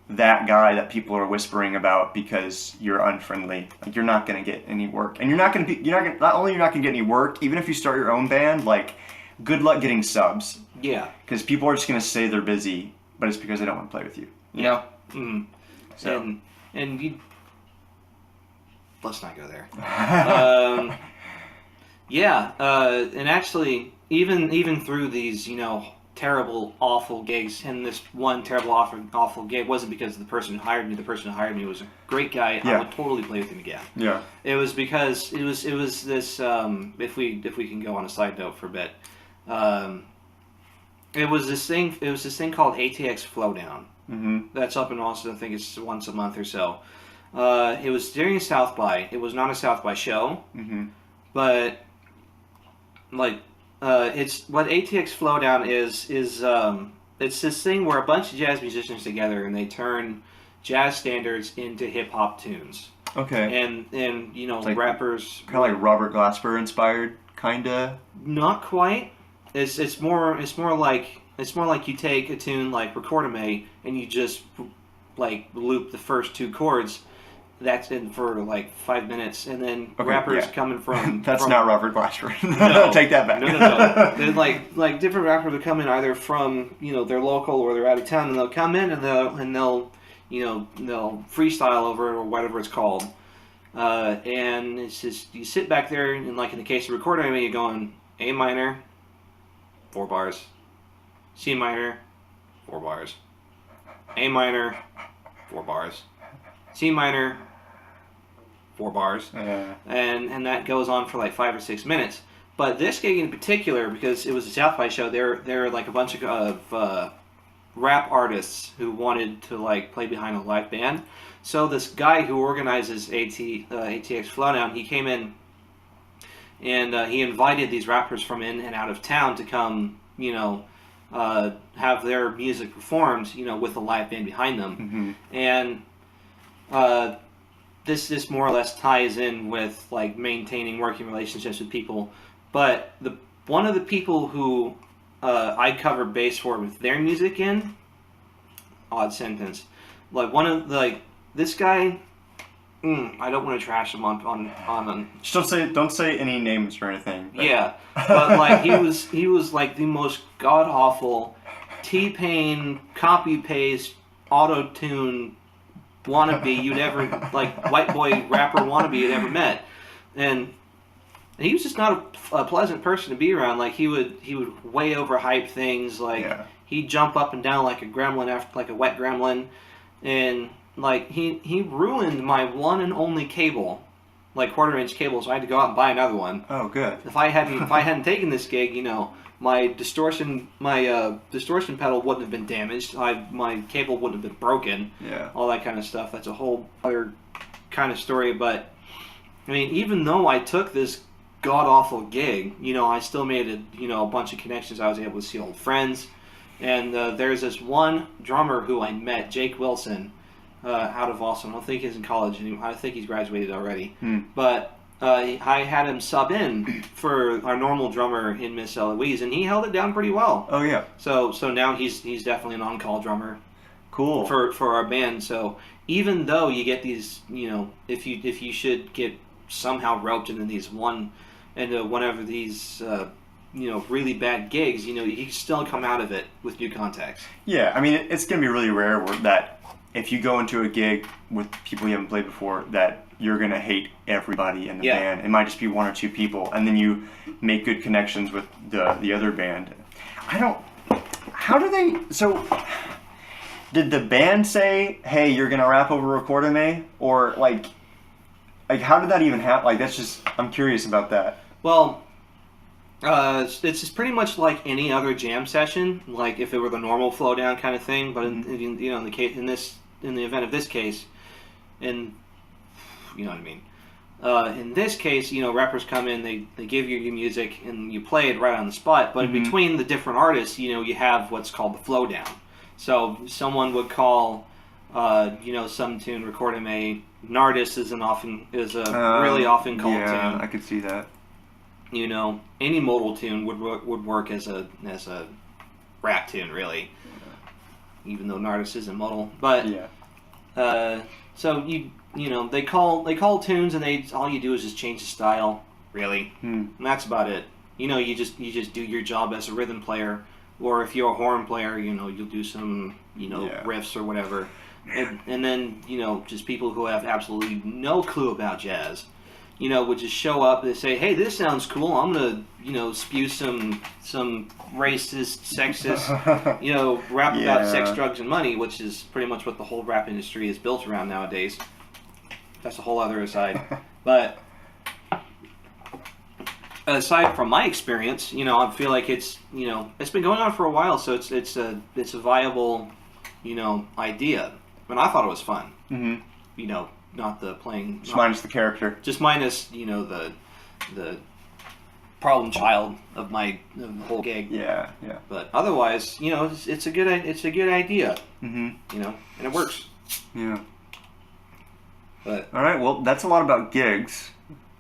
that guy that people are whispering about because you're unfriendly. Like, you're not gonna get any work, and not only you're not gonna get any work, even if you start your own band. Like, good luck getting subs. Yeah. Because people are just gonna say they're busy, but it's because they don't want to play with you. You know. Mm. So. And you. Let's not go there. And actually, even through these, you know, terrible, awful gigs, and this one terrible, awful gig wasn't because of the person who hired me. The person who hired me was a great guy. Yeah. I would totally play with him again. Yeah. It was because it was this. If we can go on a side note for a bit, it was this thing. It was this thing called ATX Flowdown. Mm-hmm. That's up in Austin. I think it's once a month or so. It was during South by. It was not a South by show, but like. It's what ATX Flowdown is it's this thing where a bunch of jazz musicians together and they turn jazz standards into hip hop tunes. Okay. And you know, like rappers kind of like Robert Glasper inspired, kinda. Not quite. It's more like you take a tune like Record a May and you just like loop the first 2 chords. That's in for like 5 minutes, and then rappers coming from... That's not Robert Glasper. No. Take that back. No. Then like different rappers will come in either from, you know, they're local or they're out of town, and they'll come in and they'll freestyle over it or whatever it's called. And it's just, you sit back there, and like in the case of Recording, you're going A minor, 4 bars, C minor, 4 bars, A minor, 4 bars, C minor, 4 bars, Yeah. and that goes on for like 5 or 6 minutes. But this gig in particular, because it was a South by show, they're like a bunch of rap artists who wanted to like play behind a live band. So this guy who organizes ATX Flowdown, he came in and he invited these rappers from in and out of town to come, have their music performed, with a live band behind them. Mm-hmm. And this more or less ties in with like maintaining working relationships with people. But one of the people who I cover bass for with their music in, odd sentence, this guy, I don't want to trash him on. Just don't say any names or anything. Yeah, but like he was like the most god awful T-Pain copy paste auto tune wannabe you'd ever like white boy rapper wannabe you'd ever met, and he was just not a pleasant person to be around. Like he would way overhype things. Like he'd jump up and down like a gremlin after like a wet gremlin, and like he ruined my one and only cable, like 1/4-inch cable. So I had to go out and buy another one. Oh, good. If I hadn't taken this gig, my distortion pedal wouldn't have been damaged. My cable wouldn't have been broken. Yeah. All that kind of stuff. That's a whole other kind of story. But I mean, even though I took this god awful gig, I still made a bunch of connections. I was able to see old friends, and there's this one drummer who I met, Jake Wilson, out of Austin. I don't think he's in college anymore. I think he's graduated already. But I had him sub in for our normal drummer in Miss Eloise, and he held it down pretty well. Oh yeah. So now he's definitely an on-call drummer. Cool. For our band. So even though you get these, if you should get somehow roped into one of these really bad gigs, you can still come out of it with new contacts. Yeah, I mean it's gonna be really rare that if you go into a gig with people you haven't played before, that you're gonna hate everybody in the band. It might just be 1 or 2 people, and then you make good connections with the other band. So did the band say, hey, you're gonna rap over Recorder May? Or like how did that even happen? Like that's just, I'm curious about that. Well, it's just pretty much like any other jam session, like if it were the normal flow down kind of thing. But in the event of this case, and you know what I mean. In this case, rappers come in, they give you your music, and you play it right on the spot. But in between the different artists, you have what's called the flow down. So someone would call, some tune Recorder May. Nardis is a really often called tune. Yeah, I could see that. Any modal tune would work as a rap tune, really. Even though Nardis isn't modal, but so they call tunes, and all you do is just change the style, really, and that's about it. You just do your job as a rhythm player, or if you're a horn player, you'll do some riffs or whatever, and then just people who have absolutely no clue about jazz. Would just show up and say, hey, this sounds cool. I'm going to, spew some racist, sexist, rap about sex, drugs, and money, which is pretty much what the whole rap industry is built around nowadays. That's a whole other aside. But aside from my experience, I feel like it's been going on for a while, so it's a viable, idea. I mean, I thought it was fun. Mm-hmm. Not the playing. Just minus the character. Just minus, the problem child of the whole gig. Yeah, yeah. But otherwise, it's a good idea. Mm-hmm. And it works. Yeah. But all right. Well, that's a lot about gigs.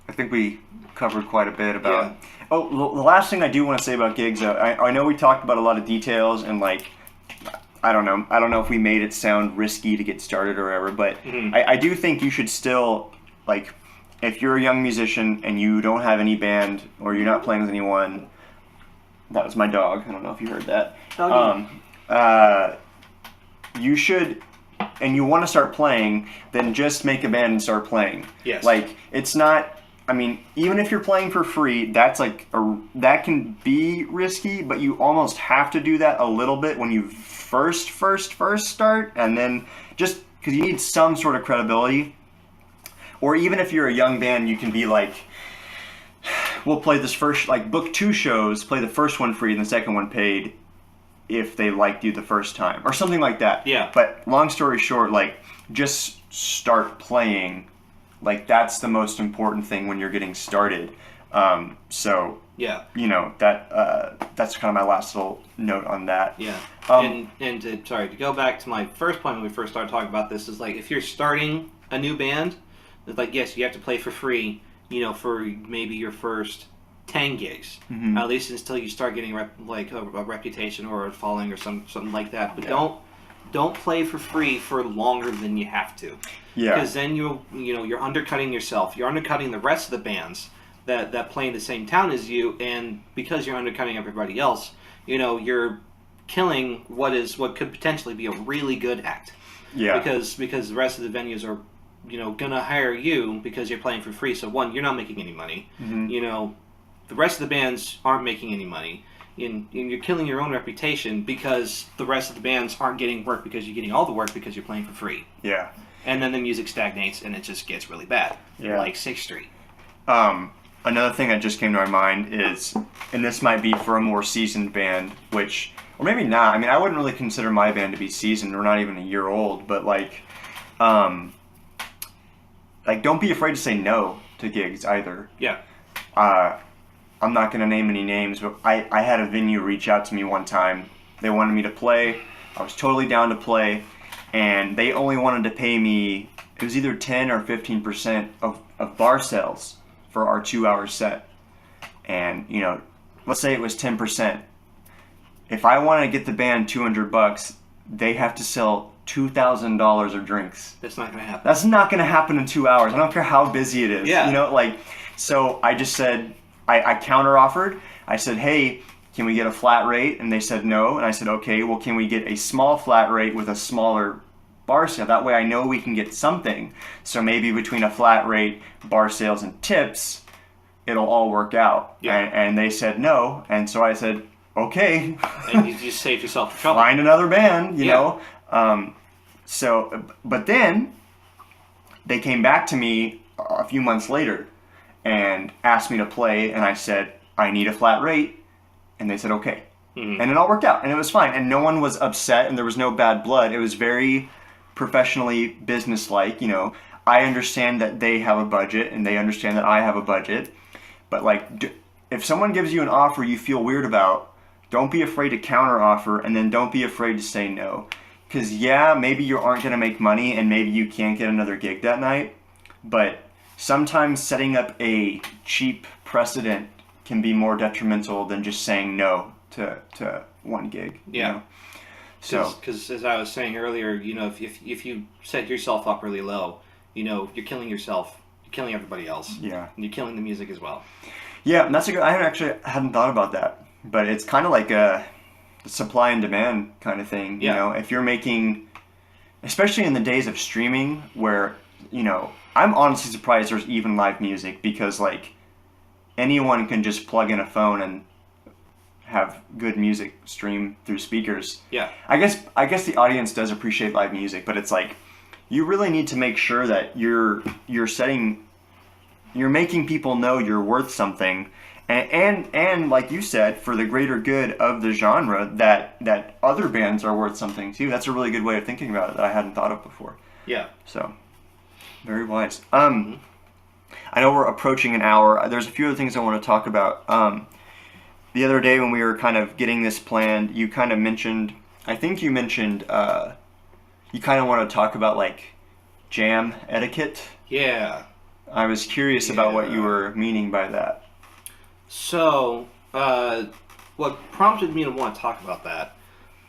I think we covered quite a bit about. Yeah. Oh, the last thing I do want to say about gigs. I know we talked about a lot of details and like. I don't know if we made it sound risky to get started or whatever, but I do think you should still, like, if you're a young musician and you don't have any band or you're not playing with anyone, that was my dog. I don't know if you heard that. You should, and you want to start playing, then just make a band and start playing. Yes. Like, it's not, I mean, even if you're playing for free, that's like, that can be risky, but you almost have to do that a little bit when you first start, and then just because you need some sort of credibility. or even if you're a young band, you can be like, we'll play this first, like book 2 shows, play the first one free and the second one paid if they liked you the first time, or something like that. Yeah. But long story short, like, just start playing. Like, that's the most important thing when you're getting started. So, Yeah. you know, that's kind of my last little note on that. Yeah. Um, and to go back to my first point when we first started talking about this, is like, if you're starting a new band, it's like, yes, you have to play for free, you know, for maybe your first 10 gigs, Mm-hmm. at least until you start getting a reputation or a following or something like that. But Yeah. don't play for free for longer than you have to. Yeah. Because then you're undercutting yourself. You're undercutting the rest of the bands that play in the same town as you, and because you're undercutting everybody else, you know, you're killing what could potentially be a really good act. Yeah. Because the rest of the venues are, you know, gonna hire you because you're playing for free. So one, you're not making any money. Mm-hmm. You know, the rest of the bands aren't making any money. And you're killing your own reputation because the rest of the bands aren't getting work because you're getting all the work because you're playing for free. Yeah. And then the music stagnates and it just gets really bad. Yeah. Like 6th Street. Another thing that just came to my mind is, and this might be for a more seasoned band, which, or maybe not. I mean, I wouldn't really consider my band to be seasoned. We're not even a year old, but like don't be afraid to say no to gigs either. Yeah. I'm not going to name any names, but I had a venue reach out to me one time. They wanted me to play. I was totally down to play, and they only wanted to pay me, it was either 10 or 15% of bar sales for our 2-hour set. And, you know, let's say it was 10%. If I want to get the band $200, they have to sell $2,000 of drinks. That's not going to happen. That's not going to happen in 2 hours. I don't care how busy it is. Yeah. You know, like, so I just said, I counter-offered. I said, hey, can we get a flat rate? And they said no. And I said, okay, well, can we get a small flat rate with a smaller bar sale? That way I know we can get something. So maybe between a flat rate, bar sales, and tips, it'll all work out. Yeah. And they said no. And so I said, okay. And you just saved yourself the trouble. Find another band, you Yeah. know. So, but then they came back to me a few months later and asked me to play, and I said, I need a flat rate, and they said, okay. Mm-hmm. And it all worked out, and it was fine, and no one was upset, and there was no bad blood. It was very professionally businesslike, you know. I understand that they have a budget, and they understand that I have a budget, but like, if someone gives you an offer you feel weird about, don't be afraid to counter offer, and then don't be afraid to say no. Because yeah, maybe you aren't going to make money, and maybe you can't get another gig that night, but sometimes setting up a cheap precedent can be more detrimental than just saying no to one gig. Yeah. You know? So, Because as I was saying earlier, you know, if you set yourself up really low, you know, you're killing yourself, you're killing everybody else. yeah. And you're killing the music as well. Yeah, and that's a good, I hadn't thought about that, but it's kind of like a supply and demand kind of thing. Yeah. You know, if you're making, especially in the days of streaming where, you know, I'm honestly surprised there's even live music, because like anyone can just plug in a phone and have good music stream through speakers. Yeah. I guess the audience does appreciate live music, but it's like you really need to make sure that you're making people know you're worth something, and like you said, for the greater good of the genre, that other bands are worth something too. That's a really good way of thinking about it that I hadn't thought of before. Yeah. So, very wise. I know we're approaching an hour. There's a few other things I want to talk about. The other day when we were kind of getting this planned, you kind of mentioned, I think you mentioned, you kind of want to talk about like jam etiquette. Yeah. I was curious about what you were meaning by that. So, what prompted me to want to talk about that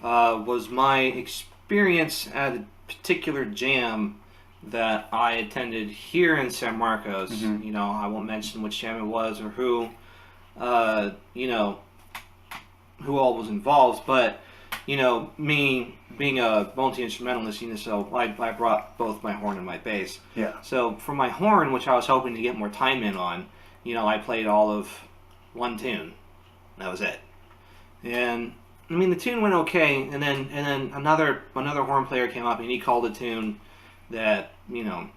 was my experience at a particular jam that I attended here in San Marcos. Mm-hmm. You know, I won't mention which jam it was or who, you know, who all was involved, but, you know, me being a multi-instrumentalist, you know, so I brought both my horn and my bass. Yeah. So for my horn, which I was hoping to get more time in on, you know, I played all of one tune. That was it. And I mean, the tune went okay, and then another horn player came up and he called a tune that, you know,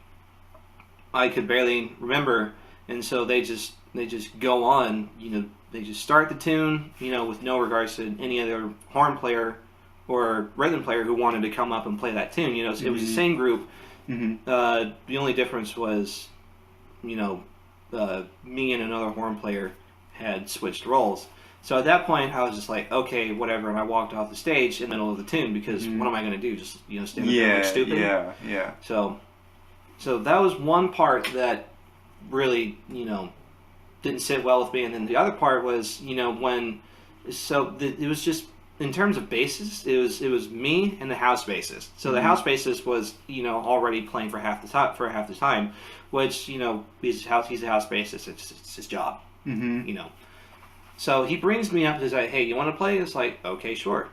I could barely remember, and so they just go on, they just start the tune, with no regards to any other horn player or rhythm player who wanted to come up and play that tune. It was the same group. Mm-hmm. The only difference was, me and another horn player had switched roles. So at that point, I was just like, okay, whatever, and I walked off the stage in the middle of the tune because what am I going to do? Just stand there like stupid? Yeah. So that was one part that really didn't sit well with me, and then the other part was it was just in terms of basses, it was me and the house bassist. So the house bassist was already playing for half the time, which he's a house bassist. It's his job. Mm-hmm. So he brings me up and he's like, hey, you want to play? It's like, okay, sure.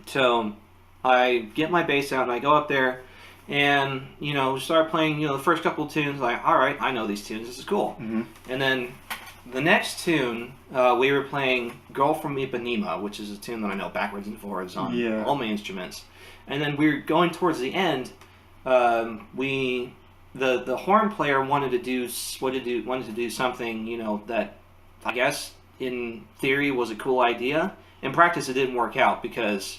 So I get my bass out and I go up there and, start playing, the first couple of tunes. Like, all right, I know these tunes. This is cool. Mm-hmm. And then the next tune, we were playing Girl from Ipanema, which is a tune that I know backwards and forwards on all my instruments. And then we were going towards the end. The horn player wanted to do something, that I guess in theory was a cool idea. In practice, it didn't work out because,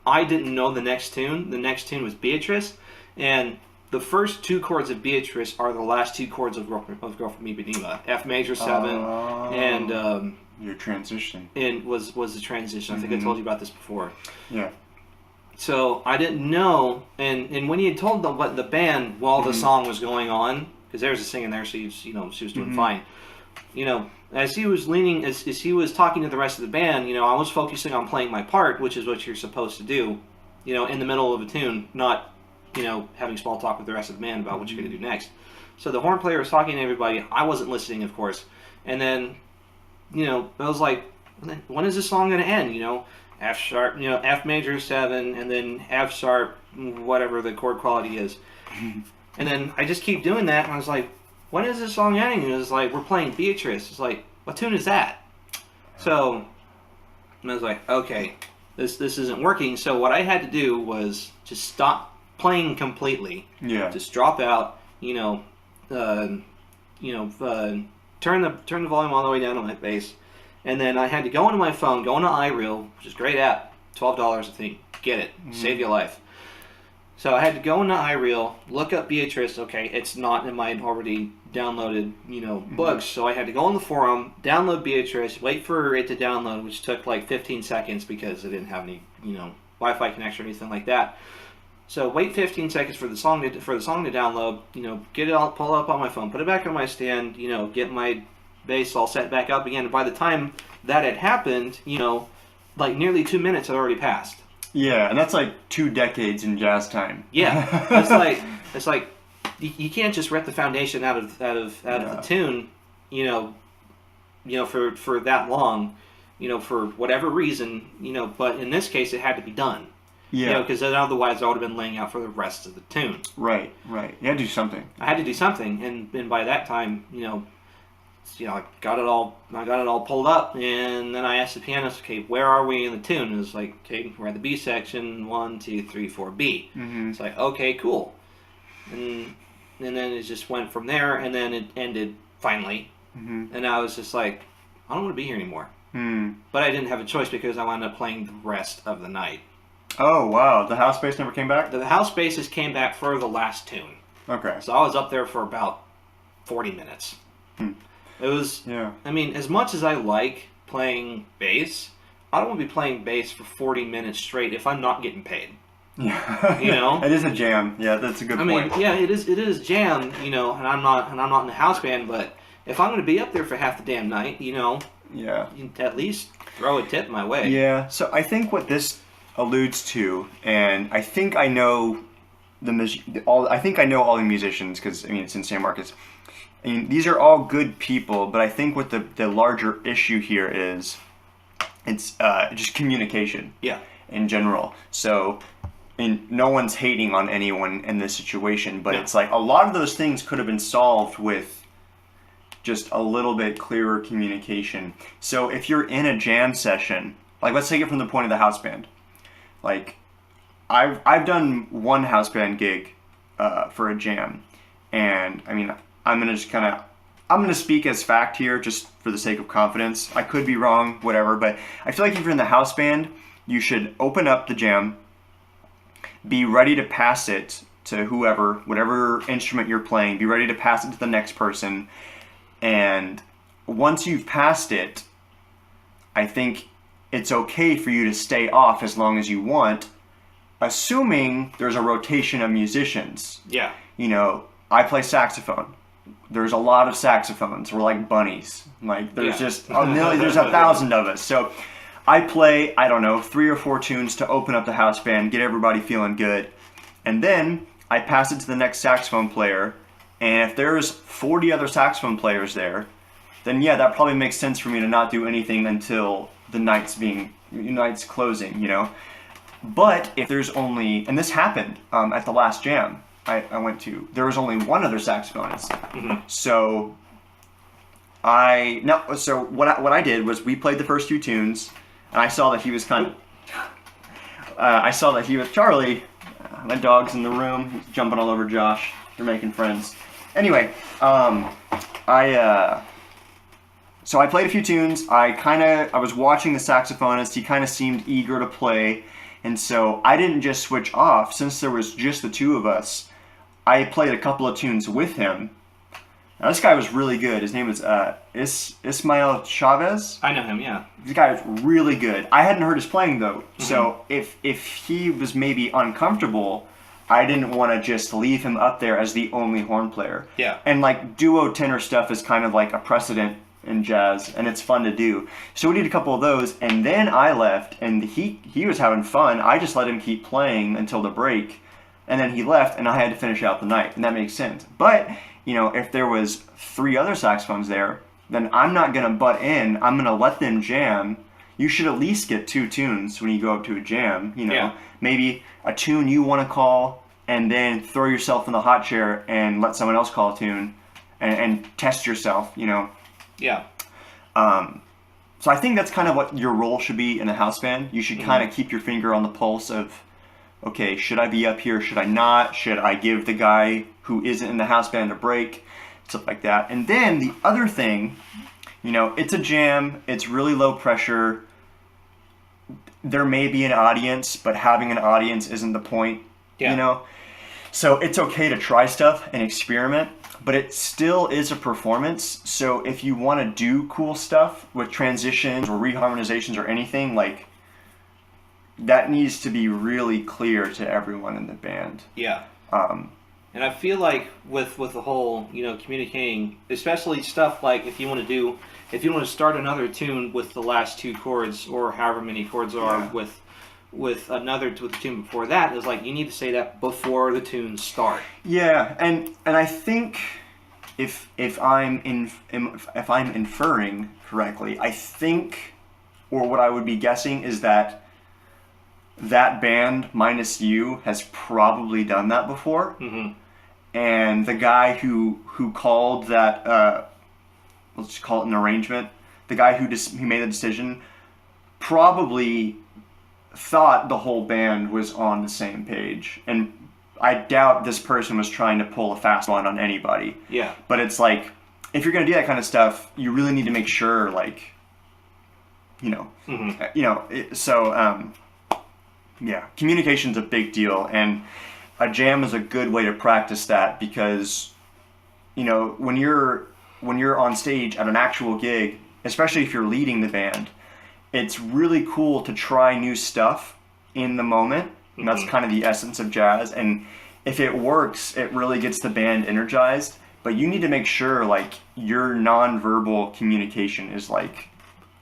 I didn't know the next tune. The next tune was Beatrice, and the first two chords of Beatrice are the last two chords of Girl from Ipanema. F major 7, and your transition. And was the transition. I think I told you about this before. Yeah. So I didn't know, and when he had told the band while the song was going on, because there was a singer there, so she was doing fine. As he was as he was talking to the rest of the band, I was focusing on playing my part, which is what you're supposed to do, in the middle of a tune, not, having small talk with the rest of the band about what you're going to do next. So the horn player was talking to everybody. I wasn't listening, of course. And then, I was like, when is this song going to end? F sharp, F major 7, and then F sharp, whatever the chord quality is. And then I just keep doing that, and I was like, when is this song ending? And it was like, we're playing Beatrice. It's like, what tune is that? So I was like, okay, this isn't working. So what I had to do was just stop playing completely. Yeah. Just drop out. Turn the volume all the way down on my bass, and then I had to go into my phone, go into iReal, which is a great app, $12 I think. Get it, save your life. So I had to go into iReal, look up Beatrice. Okay, it's not in my already downloaded, books. So I had to go on the forum, download Beatrice, wait for it to download, which took like 15 seconds because I didn't have any, Wi-Fi connection or anything like that. So wait 15 seconds for the song to download. Get it all, pull it up on my phone, put it back on my stand. Get my bass all set back up again. And by the time that had happened, like nearly 2 minutes had already passed. Yeah, and that's like 2 decades in jazz time. Yeah, it's like you can't just rip the foundation out of the tune, for that long, for whatever reason, But in this case, it had to be done. Yeah, because otherwise I would have been laying out for the rest of the tune. Right. You had to do something. I had to do something, and by that time, I got it all pulled up, and then I asked the pianist, okay, where are we in the tune? And it was like, okay, we're at the B section, 1, 2, 3, 4, B. Mm-hmm. It's like, okay, cool. And then it just went from there, and then it ended finally. Mm-hmm. And I was just like, I don't want to be here anymore. But I didn't have a choice because I wound up playing the rest of the night. Oh, wow. The house bass never came back? The house basses came back for the last tune. Okay. So I was up there for about 40 minutes. It was, I mean, as much as I like playing bass, I don't want to be playing bass for 40 minutes straight if I'm not getting paid. Yeah. It is a jam. Yeah, that's a good point. I mean, yeah, it is jam, and I'm not in the house band, but if I'm going to be up there for half the damn night, you at least throw a tip my way. Yeah. So I think what this alludes to, and I think I know all the musicians because it's in San Marcos. I mean, these are all good people, but I think what the larger issue here is, it's just communication. Yeah. In general. So, no one's hating on anyone in this situation, but it's like a lot of those things could have been solved with just a little bit clearer communication. So if you're in a jam session, like let's take it from the point of the house band. Like, I've done one house band gig for a jam. And I mean, I'm gonna speak as fact here, just for the sake of confidence. I could be wrong, whatever, but I feel like if you're in the house band, you should open up the jam, be ready to pass it to whoever, whatever instrument you're playing, be ready to pass it to the next person. And once you've passed it, I think it's okay for you to stay off as long as you want, assuming there's a rotation of musicians. Yeah. You know, I play saxophone. There's a lot of saxophones. We're like bunnies. Like, there's just a million, there's 1,000 of us. So I play, I don't know, 3 or 4 tunes to open up the house band, get everybody feeling good. And then I pass it to the next saxophone player. And if there's 40 other saxophone players there, then yeah, that probably makes sense for me to not do anything until the night's closing, you know. But if there's only, and this happened at the last jam I went to, there was only one other saxophonist. Mm-hmm. So what I did was we played the first 2 tunes, and I saw that he was Charlie. My dog's in the room, he's jumping all over Josh. They're making friends. Anyway, so I played a few tunes. I was watching the saxophonist. He kind of seemed eager to play. And so I didn't just switch off. Since there was just the 2 of us, I played a couple of tunes with him. Now, this guy was really good. His name was Ismael Chavez. I know him, yeah. This guy was really good. I hadn't heard his playing, though. Mm-hmm. So if he was maybe uncomfortable, I didn't want to just leave him up there as the only horn player. Yeah. And like duo tenor stuff is kind of like a precedent in jazz, and it's fun to do. So we did a couple of those, and then I left, and he was having fun. I just let him keep playing until the break, and then he left, and I had to finish out the night, and that makes sense. But you know, if there was 3 other saxophones there, then I'm not gonna butt in. I'm gonna let them jam. You should at least get 2 tunes when you go up to a jam. You know, yeah. Maybe a tune you want to call, and then throw yourself in the hot chair and let someone else call a tune, and test yourself. You know. Yeah. So I think that's kind of what your role should be in a house band. You should kind of keep your finger on the pulse of, okay, should I be up here? Should I not? Should I give the guy who isn't in the house band a break? Stuff like that. And then the other thing, you know, it's a jam. It's really low pressure. There may be an audience, but having an audience isn't the point, you know? So it's okay to try stuff and experiment, but it still is a performance. So if you want to do cool stuff with transitions or reharmonizations or anything, like, that needs to be really clear to everyone in the band. Yeah. And I feel like with the whole, you know, communicating, especially stuff like if you want to start another tune with the last 2 chords or however many chords are with the tune before that, is like you need to say that before the tunes start. Yeah, and I think if I'm inferring correctly, I think, or what I would be guessing is that band minus you has probably done that before. Mm-hmm. And the guy who called that, let's just call it an arrangement, the guy who made the decision probably thought the whole band was on the same page. And I doubt this person was trying to pull a fast one on anybody. Yeah. But it's like, if you're going to do that kind of stuff, you really need to make sure, like, you know, yeah, communication's a big deal, and a jam is a good way to practice that, because, you know, when you're on stage at an actual gig, especially if you're leading the band, it's really cool to try new stuff in the moment. And that's kind of the essence of jazz. And if it works, it really gets the band energized. But you need to make sure, like, your nonverbal communication is, like,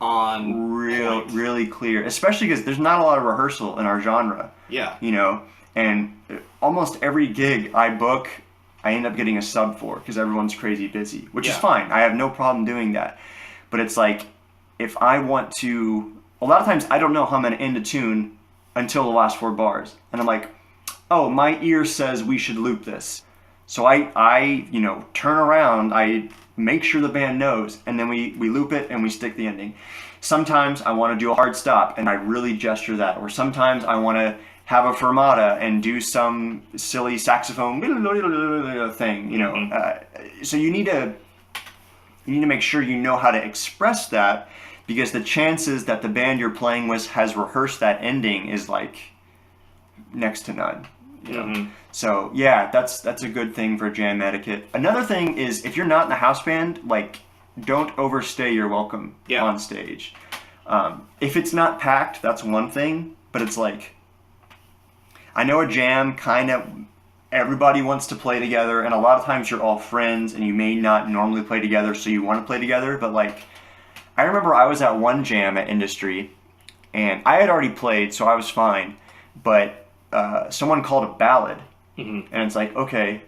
on really clear, especially because there's not a lot of rehearsal in our genre. Yeah. You know, and almost every gig I book, I end up getting a sub for, because everyone's crazy busy, which is fine. I have no problem doing that. But it's like, if I want to, a lot of times I don't know how I'm going to end a tune until the last 4 bars. And I'm like, oh, my ear says we should loop this. So I you know, turn around, I make sure the band knows, and then we loop it and we stick the ending. Sometimes I want to do a hard stop and I really gesture that, or sometimes I want to have a fermata and do some silly saxophone thing, you know. So you need to make sure you know how to express that, because the chances that the band you're playing with has rehearsed that ending is like next to none. You know? So yeah, that's a good thing for jam etiquette. Another thing is, if you're not in the house band, like, don't overstay your welcome on stage. If it's not packed, that's one thing, but it's like, I know a jam kind of everybody wants to play together, and a lot of times you're all friends and you may not normally play together, so you want to play together. But like, I remember I was at one jam at Industry, and I had already played, so I was fine, but someone called a ballad, and it's like, okay,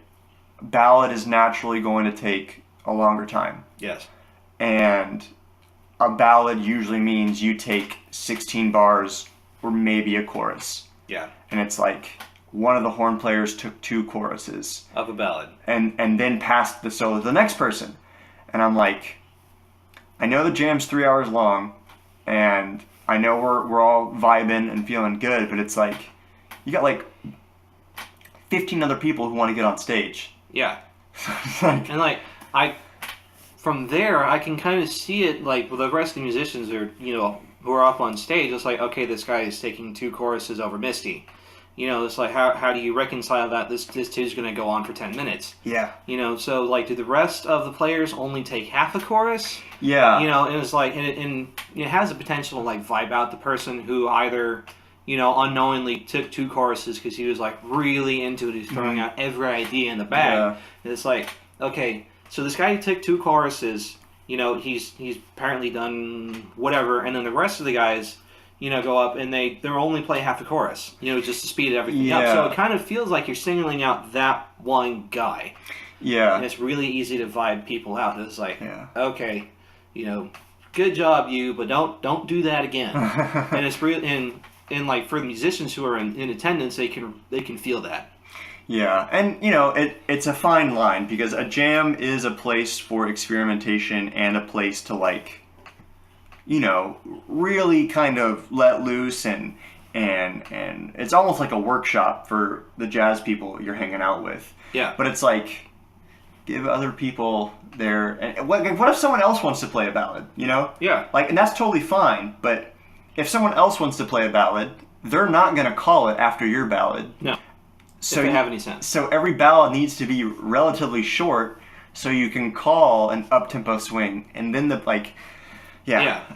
ballad is naturally going to take a longer time. Yes. And a ballad usually means you take 16 bars or maybe a chorus. Yeah. And it's like, one of the horn players took 2 choruses of a ballad and then passed the solo to the next person. And I'm like, I know the jam's 3 hours long, and I know we're all vibing and feeling good, but it's like, you got like 15 other people who want to get on stage. Yeah. And like, from there, I can kind of see it, like, with the rest of the musicians are, you know, who are up on stage. It's like, okay, this guy is taking 2 choruses over Misty. You know, it's like, how do you reconcile that? This tune's going to go on for 10 minutes. Yeah. You know, so, like, do the rest of the players only take half a chorus? Yeah. You know, and it's like, and it has the potential to, like, vibe out the person who either, you know, unknowingly took 2 choruses because he was, like, really into it. He's throwing out every idea in the bag. Yeah. And it's like, okay, so this guy who took 2 choruses, you know, he's apparently done whatever, and then the rest of the guys, you know, go up and they're only play half the chorus, you know, just to speed everything up. So it kind of feels like you're singling out that one guy. Yeah. And it's really easy to vibe people out. It's like, okay, you know, good job you, but don't do that again. And it's really, and like for the musicians who are in attendance, they can feel that. Yeah, and you know, it's a fine line, because a jam is a place for experimentation and a place to, like, you know, really kind of let loose, and it's almost like a workshop for the jazz people you're hanging out with. Yeah. But it's like, give other people their, and what if someone else wants to play a ballad, you know? Yeah. Like, and that's totally fine, but if someone else wants to play a ballad, they're not going to call it after your ballad. No. So if they have any sense. So every ballad needs to be relatively short, so you can call an up-tempo swing, and then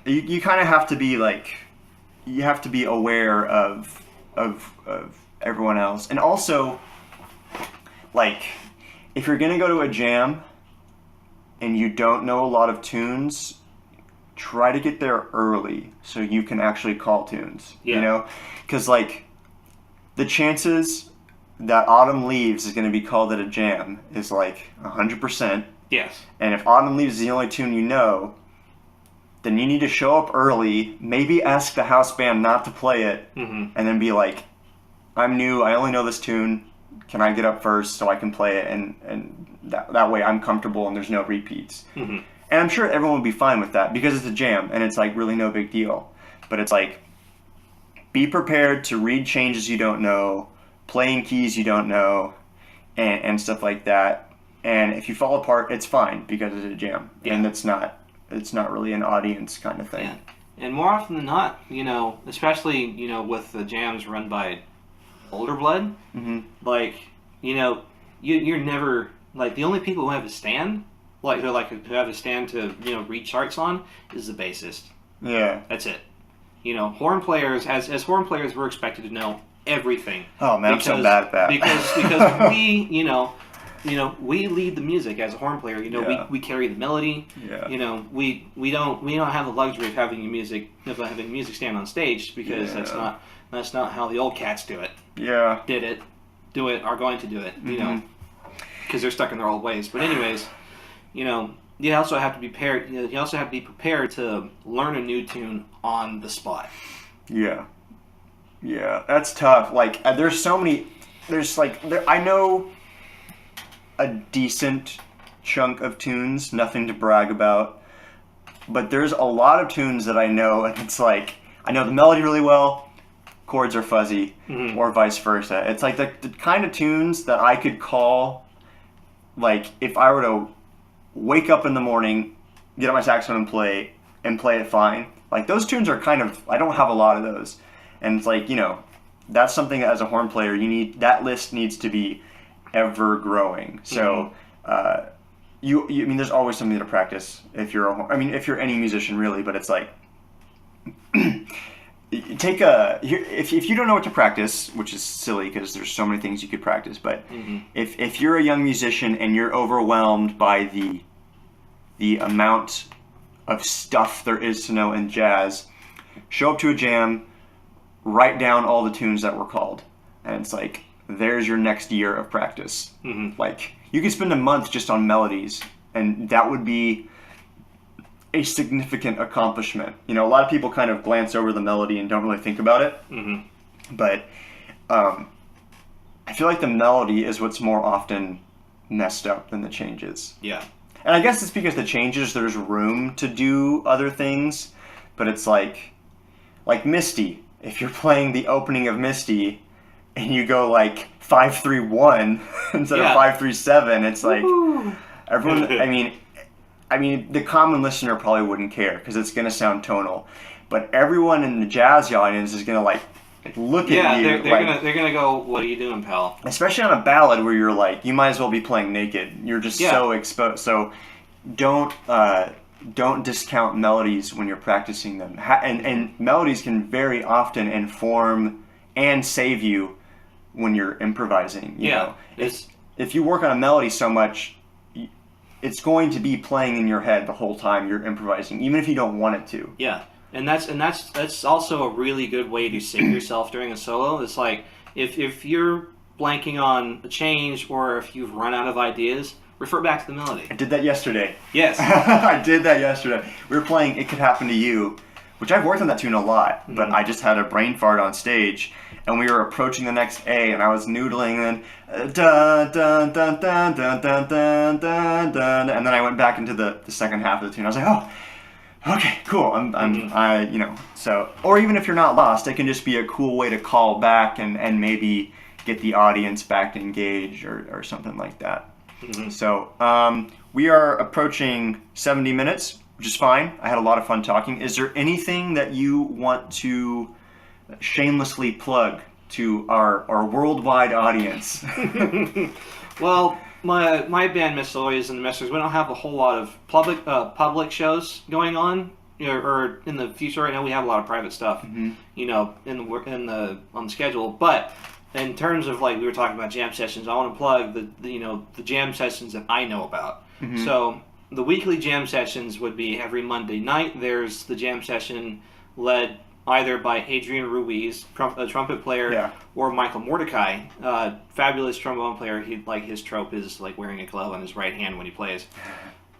you kind of have to be like, you have to be aware of everyone else, and also, like, if you're gonna go to a jam and you don't know a lot of tunes, try to get there early so you can actually call tunes. Yeah. You know, because like, the chances that Autumn Leaves is going to be called at a jam is like 100%. Yes. And if Autumn Leaves is the only tune you know, then you need to show up early, maybe ask the house band not to play it, and then be like, I'm new, I only know this tune, can I get up first so I can play it, and that way I'm comfortable and there's no repeats. And I'm sure everyone would be fine with that, because it's a jam and it's like really no big deal. But it's like, be prepared to read changes you don't know, playing keys you don't know, and stuff like that. And if you fall apart, it's fine, because it's a jam, and it's not really an audience kind of thing. Yeah. And more often than not, you know, especially, you know, with the jams run by older blood, like, you know, you're never, like, the only people who have a stand, like, they're like, who have a stand to, you know, read charts on, is the bassist. Yeah. That's it. You know, horn players, as horn players, we're expected to know everything. Oh man, I'm so bad at that. Because we, you know, we lead the music as a horn player. You know, we carry the melody. Yeah. You know, we don't have the luxury of having a music stand on stage, because that's not how the old cats do it. Yeah. Do it, are going to do it. You know, because they're stuck in their old ways. But anyways, you know, you also have to be prepared. You also have to be prepared to learn a new tune on the spot. Yeah. Yeah, that's tough. Like, there's so many. I know a decent chunk of tunes, nothing to brag about, but there's a lot of tunes that I know, and it's like, I know the melody really well, chords are fuzzy, or vice versa. It's like the kind of tunes that I could call, like, if I were to wake up in the morning, get on my saxophone and play it fine. Like, those tunes are kind of, I don't have a lot of those. And it's like, that's something that as a horn player, that list needs to be ever growing. So, I mean, there's always something to practice if you're any musician really, but it's like, if you don't know what to practice, which is silly because there's so many things you could practice, but if you're a young musician and you're overwhelmed by the amount of stuff there is to know in jazz, show up to a jam, write down all the tunes that were called, and it's like, there's your next year of practice. Like, you could spend a month just on melodies, and that would be a significant accomplishment. A lot of people kind of glance over the melody and don't really think about it. But I feel like the melody is what's more often messed up than the changes. Yeah. And I guess it's because the changes, there's room to do other things, but it's like Misty. If you're playing the opening of Misty and you go like 5-3-1 instead of 5-3-7, it's like everyone. I mean, the common listener probably wouldn't care because it's going to sound tonal, but everyone in the jazz audience is going to like look at you. They're gonna go, "What are you doing, pal?" Especially on a ballad where you're like, you might as well be playing naked. You're just so exposed. So don't discount melodies when you're practicing them. And melodies can very often inform and save you when you're improvising. You know? If you work on a melody so much, it's going to be playing in your head the whole time you're improvising, even if you don't want it to. Yeah, and that's also a really good way to save yourself during a solo. It's like if you're blanking on a change or if you've run out of ideas, refer back to the melody. I did that yesterday. Yes. I did that yesterday. We were playing It Could Happen to You, which I've worked on that tune a lot, but I just had a brain fart on stage, and we were approaching the next A, and I was noodling, and dun dun dun dun dun dun dun dun dun, and then I went back into the second half of the tune. I was like, oh, okay, cool. So, or even if you're not lost, it can just be a cool way to call back and maybe get the audience back engaged or something like that. So, we are approaching 70 minutes, which is fine. I had a lot of fun talking. Is there anything that you want to shamelessly plug to our worldwide audience? Well, my band Miss Loyes and the Messers, we don't have a whole lot of public shows going on, or in the future. Right now, we have a lot of private stuff, on the schedule. But in terms of, like, we were talking about jam sessions, I want to plug the jam sessions that I know about. So the weekly jam sessions would be every Monday night. There's the jam session led either by Adrian Ruiz, a trumpet player, or Michael Mordecai, fabulous trombone player. His trope is like wearing a glove on his right hand when he plays,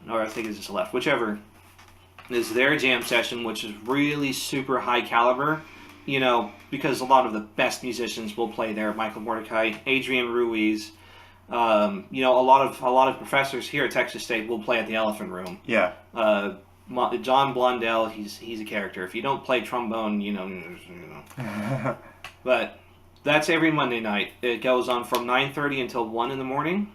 or I think it's just left, whichever. Is their jam session, which is really super high caliber, because a lot of the best musicians will play there. Michael Mordecai, Adrian Ruiz, a lot of professors here at Texas State will play at the Elephant Room. Yeah. John Blondell, he's a character. If you don't play trombone, But that's every Monday night. It goes on from 9:30 until 1 in the morning.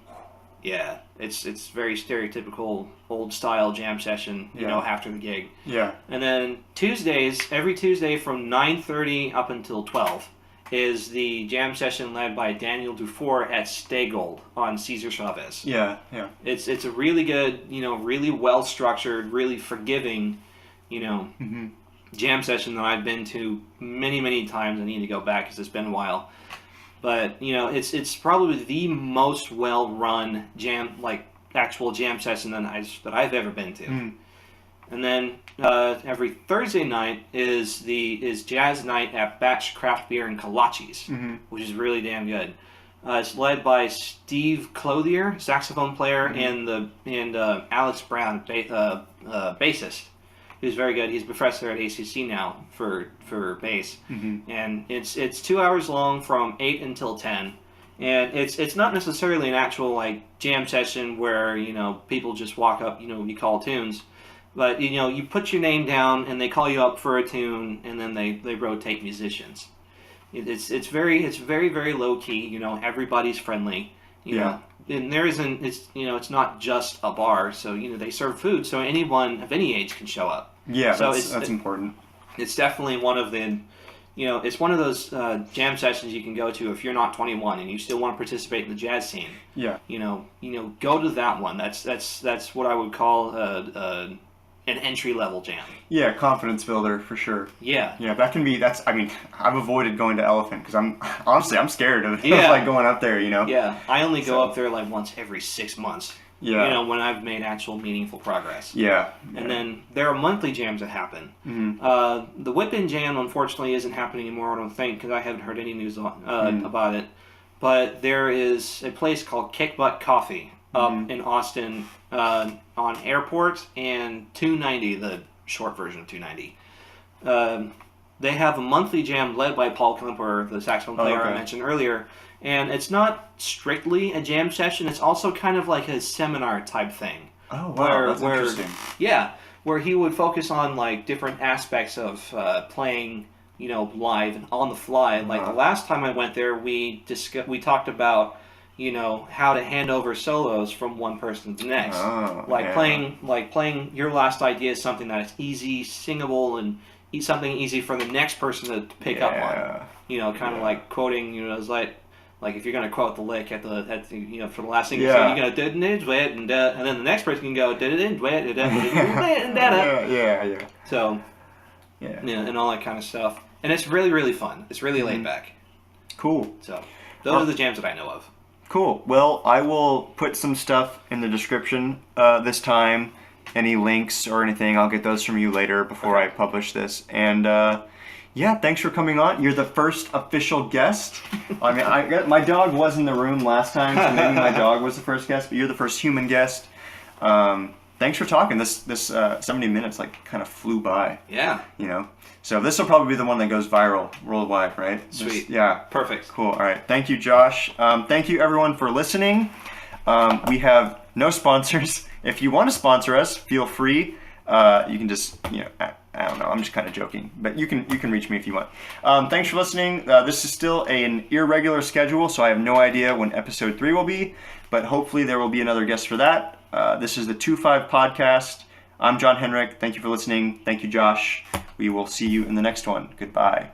Yeah, it's very stereotypical old style jam session, after the gig. Yeah. And then every Tuesday from 9:30 up until 12 is the jam session led by Daniel Dufour at Stay Gold on Cesar Chavez. Yeah. It's a really good, really well structured, really forgiving, jam session that I've been to many, many times. I need to go back because it's been a while. But, it's probably the most well run actual jam session that I've ever been to. And then every Thursday night is jazz night at Batch Craft Beer and Kolaches, which is really damn good. It's led by Steve Clothier, saxophone player, and Alex Brown, bassist, who's very good. He's a professor at ACC now for bass, and it's 2 hours long from 8 until 10. And it's not necessarily an actual jam session where people just walk up, you call tunes. But, you put your name down, and they call you up for a tune, and then they rotate musicians. It's very low key. You know, everybody's friendly. You know, and there isn't. It's not just a bar. So they serve food, so anyone of any age can show up. Yeah, so that's important. It's definitely one of the. It's one of those jam sessions you can go to if you're not 21 and you still want to participate in the jazz scene. Yeah. Go to that one. That's what I would call an entry level jam. Yeah, confidence builder for sure. Yeah. Yeah, that can be. I've avoided going to Elephant because I'm scared of Yeah. like going up there. Yeah, I only go up there like once every 6 months. Yeah. When I've made actual meaningful progress. Yeah. And then there are monthly jams that happen. Mm-hmm. The Whip-In Jam, unfortunately, isn't happening anymore, I don't think, because I haven't heard any news about it. But there is a place called Kick Butt Coffee up in Austin on Airport and 290, the short version of 290. They have a monthly jam led by Paul Klemper, the saxophone player I mentioned earlier. And it's not strictly a jam session. It's also kind of like a seminar type thing. Oh, wow. That's interesting. Yeah, where he would focus on like different aspects of playing, live and on the fly. Like the last time I went there, we talked about, how to hand over solos from one person to the next. Playing your last idea is something that is easy, singable, and something easy for the next person to pick up on. Kind of like quoting. It's like if you're gonna quote the lick at the for the last thing you say, you're gonna do it and then the next person can go did it and yeah. So and all that kind of stuff, and it's really really fun. It's really laid back. Cool. So those are the jams that I know of. Cool. Well, I will put some stuff in the description this time. Any links or anything, I'll get those from you later before I publish this. And thanks for coming on. You're the first official guest. I mean, my dog was in the room last time, so maybe my dog was the first guest, but you're the first human guest. Thanks for talking. This 70 minutes kind of flew by. Yeah. So this will probably be the one that goes viral worldwide, right? Sweet. Perfect. Cool. All right. Thank you, Josh. Thank you, everyone, for listening. We have no sponsors. If you want to sponsor us, feel free. You can just, I don't know. I'm just kind of joking, but you can reach me if you want. Thanks for listening. This is still an irregular schedule, so I have no idea when episode 3 will be, but hopefully there will be another guest for that. This is the 2-5 podcast. I'm John Henrick. Thank you for listening. Thank you, Josh. We will see you in the next one. Goodbye.